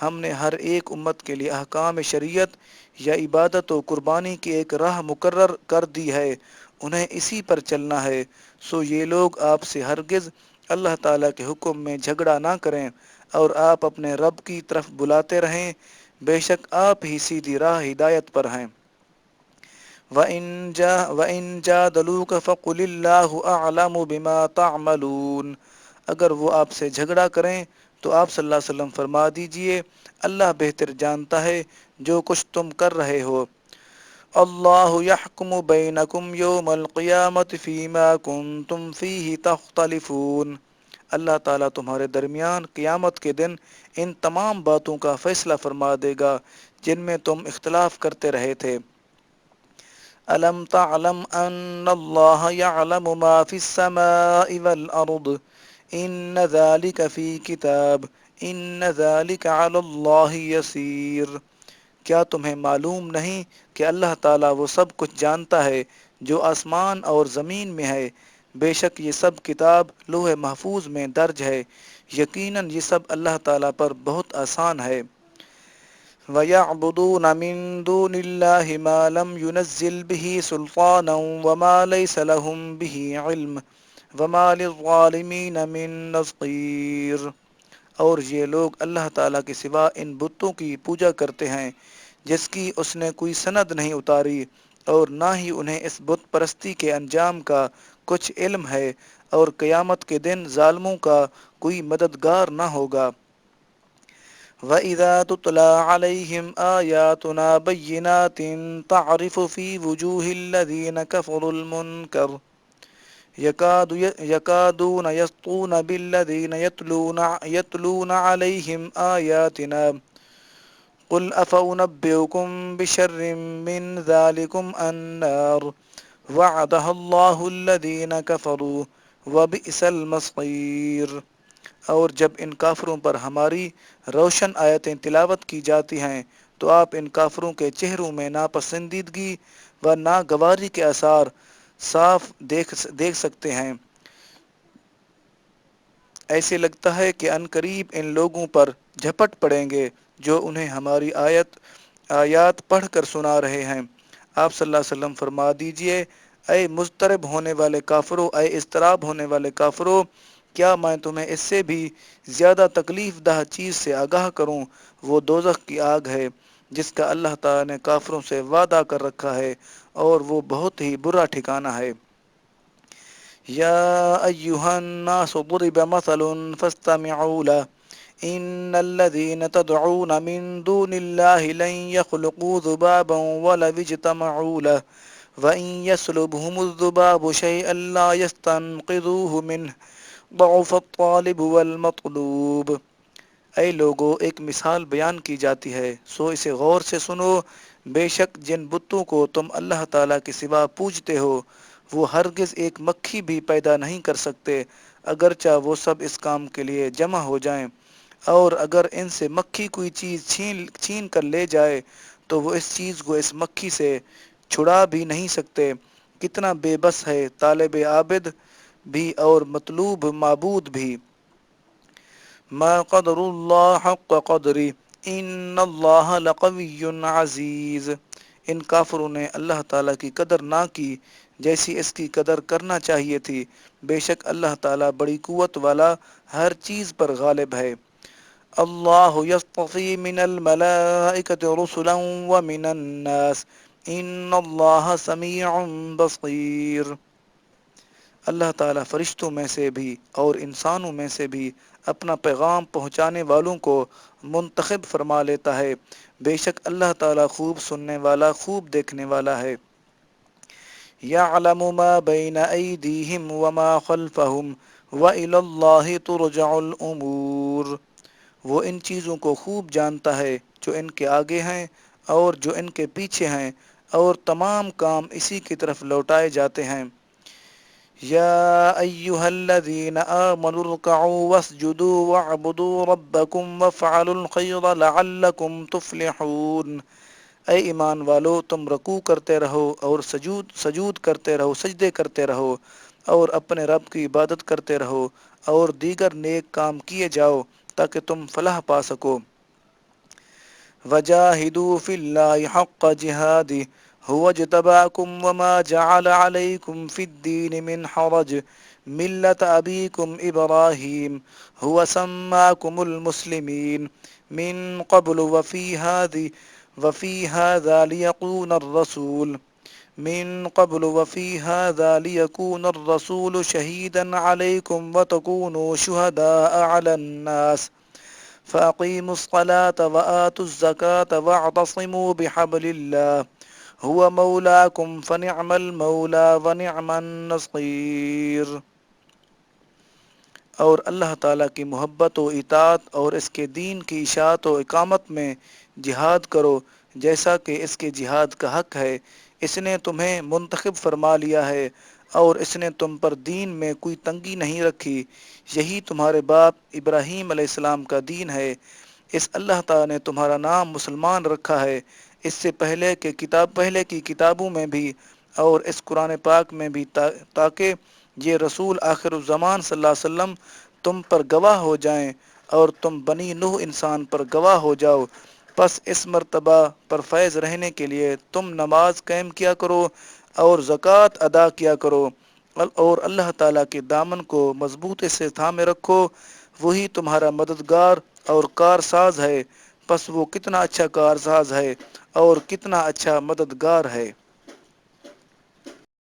ہم نے ہر ایک امت کے لیے احکام شریعت یا عبادت و قربانی کی ایک راہ مقرر کر دی ہے، انہیں اسی پر چلنا ہے۔ سو یہ لوگ آپ سے ہرگز اللہ تعالیٰ کے حکم میں جھگڑا نہ کریں، اور آپ اپنے رب کی طرف بلاتے رہیں، بے شک آپ ہی سیدھی راہ ہدایت پر ہیں۔ وَإِن جَادَلُوكَ فَقُلِ اللَّهُ أَعْلَمُ بِمَا تَعْمَلُونَ۔ اگر وہ آپ سے جھگڑا کریں تو آپ صلی اللہ علیہ وسلم فرما دیجئے، اللہ بہتر جانتا ہے جو کچھ تم کر رہے ہو۔ اللہ یحکم بینکم یوم القیامت فیما کنتم فیہ تختلفون۔ اللہ تعالیٰ تمہارے درمیان قیامت کے دن ان تمام باتوں کا فیصلہ فرما دے گا جن میں تم اختلاف کرتے رہے تھے۔ أَلَمْ تَعْلَمْ أَنَّ اللَّهَ يَعْلَمُ مَا فِي السَّمَاءِ وَالْأَرْضِ إِنَّ ذَلِكَ فِي كِتَابٍ إِنَّ ذَلِكَ عَلَى اللَّهِ يَسِيرٌ۔ کیا تمہیں معلوم نہیں کہ اللہ تعالیٰ وہ سب کچھ جانتا ہے جو آسمان اور زمین میں ہے، بے شک یہ سب کتاب لوح محفوظ میں درج ہے، یقیناً یہ سب اللہ تعالیٰ پر بہت آسان ہے۔ وَيَعْبُدُونَ مِن دُونِ اللَّهِ مَا لَمْ يُنَزِّلْ بِهِ سُلْطَانًا وَمَا لَيْسَ لَهُم بِهِ عِلْمٌ وَمَا لِلظَّالِمِينَ مِن نَصِيرٍ۔ اور یہ لوگ اللہ تعالیٰ کے سوا ان بتوں کی پوجا کرتے ہیں جس کی اس نے کوئی سند نہیں اتاری، اور نہ ہی انہیں اس بت پرستی کے انجام کا کچھ علم ہے، اور قیامت کے دن ظالموں کا کوئی مددگار نہ ہوگا۔ وَإِذَا تُتْلَى عَلَيْهِمْ آيَاتُنَا بَيِّنَاتٍ تَعْرِفُ فِي وُجُوهِ الَّذِينَ كَفَرُوا الْمُنكَرَ يَكَادُونَ يَسْطُونَ بِالَّذِينَ يَتْلُونَ عَلَيْهِمْ آيَاتِنَا قُلْ أَفَأُنَبِّئُكُم بِشَرٍّ مِّن ذَلِكُمْ النَّارُ وَعَدَهَا اللَّهُ الَّذِينَ كَفَرُوا وَبِئْسَ الْمَصِيرُ۔ اور جب ان کافروں پر ہماری روشن آیتیں تلاوت کی جاتی ہیں تو آپ ان کافروں کے چہروں میں ناپسندیدگی و ناگواری کے آثار صاف دیکھ سکتے ہیں۔ ایسے لگتا ہے کہ ان قریب ان لوگوں پر جھپٹ پڑیں گے جو انہیں ہماری آیات پڑھ کر سنا رہے ہیں۔ آپ صلی اللہ علیہ وسلم فرما دیجئے، اے مضطرب ہونے والے کافروں، اے اضطراب ہونے والے کافروں، کیا میں تمہیں اس سے بھی زیادہ تکلیف دہ چیز سے آگاہ کروں؟ وہ دوزخ کی آگ ہے جس کا اللہ تعالیٰ نے کافروں سے وعدہ کر رکھا ہے، اور وہ بہت ہی برا ٹھکانہ ہے۔ یا ایہا الناس ضرب مثل فاستمعوا له ان الذين تدعون من دون الله لن يخلقوا ذبابا ولو اجتمعوا له وإن يسلبهم الذباب شيئا لا يستنقذوه منه ضعف الطالب والمطلوب۔ اے لوگو، ایک مثال بیان کی جاتی ہے، سو اسے غور سے سنو۔ بے شک جن بتوں کو تم اللہ تعالیٰ کے سوا پوجتے ہو، وہ ہرگز ایک مکھی بھی پیدا نہیں کر سکتے، اگرچہ وہ سب اس کام کے لیے جمع ہو جائیں، اور اگر ان سے مکھی کوئی چیز چھین کر لے جائے تو وہ اس چیز کو اس مکھی سے چھڑا بھی نہیں سکتے۔ کتنا بے بس ہے طالب عابد بھی اور مطلوب معبود بھی۔ ما قدر اللہ حق قدری ان اللہ لقوی عزیز۔ ان کافروں نے اللہ تعالیٰ کی قدر نہ کی جیسی اس کی قدر کرنا چاہیے تھی، بے شک اللہ تعالیٰ بڑی قوت والا ہر چیز پر غالب ہے۔ اللہ یصطفی من الملائکۃ رسلا ومن الناس ان اللہ سمیع بصیر۔ اللہ تعالیٰ فرشتوں میں سے بھی اور انسانوں میں سے بھی اپنا پیغام پہنچانے والوں کو منتخب فرما لیتا ہے، بے شک اللہ تعالیٰ خوب سننے والا، خوب دیکھنے والا ہے۔ یعلم ما بین ایدیہم وما خلفہم وإلی اللہ ترجع الامور۔ وہ ان چیزوں کو خوب جانتا ہے جو ان کے آگے ہیں اور جو ان کے پیچھے ہیں، اور تمام کام اسی کی طرف لوٹائے جاتے ہیں۔ یا ایہا الذین آمنوا ارکعوا واسجدوا واعبدوا ربکم وافعلوا الخیر لعلکم تفلحون۔ اے ایمان والو، تم رکوع کرتے رہو اور سجود کرتے رہو، سجدے کرتے رہو، اور اپنے رب کی عبادت کرتے رہو اور دیگر نیک کام کیے جاؤ تاکہ تم فلاح پا سکو۔ وجاہدوا فی اللہ حق جہادہ هو اجتباکم وما جعل علیکم فی الدین من حرج ملت ابیکم ابراہیم هو سماکم المسلمین من قبل وفی هذا لیکون الرسول شہیدا علیکم وتکونوا شہداء علی الناس فأقیموا الصلاة وآتوا الزکاة واعتصموا بحبل اللہ هو مولاکم فنعم المولا ونعم النصیر۔ اور اللہ تعالیٰ کی محبت و اطاعت اور اس کے دین کی اشاعت و اقامت میں جہاد کرو جیسا کہ اس کے جہاد کا حق ہے۔ اس نے تمہیں منتخب فرما لیا ہے اور اس نے تم پر دین میں کوئی تنگی نہیں رکھی، یہی تمہارے باپ ابراہیم علیہ السلام کا دین ہے۔ اس اللہ تعالیٰ نے تمہارا نام مسلمان رکھا ہے، اس سے پہلے کی کتابوں میں بھی اور اس قرآن پاک میں بھی، تاکہ یہ رسول آخر الزمان صلی اللہ علیہ وسلم تم پر گواہ ہو جائیں اور تم بنی نوح انسان پر گواہ ہو جاؤ۔ پس اس مرتبہ پر فیض رہنے کے لیے تم نماز قائم کیا کرو اور زکوٰۃ ادا کیا کرو اور اللہ تعالیٰ کے دامن کو مضبوطی سے تھامے رکھو، وہی تمہارا مددگار اور کارساز ہے۔ پس وہ کتنا اچھا کارساز ہے اور کتنا اچھا مددگار ہے۔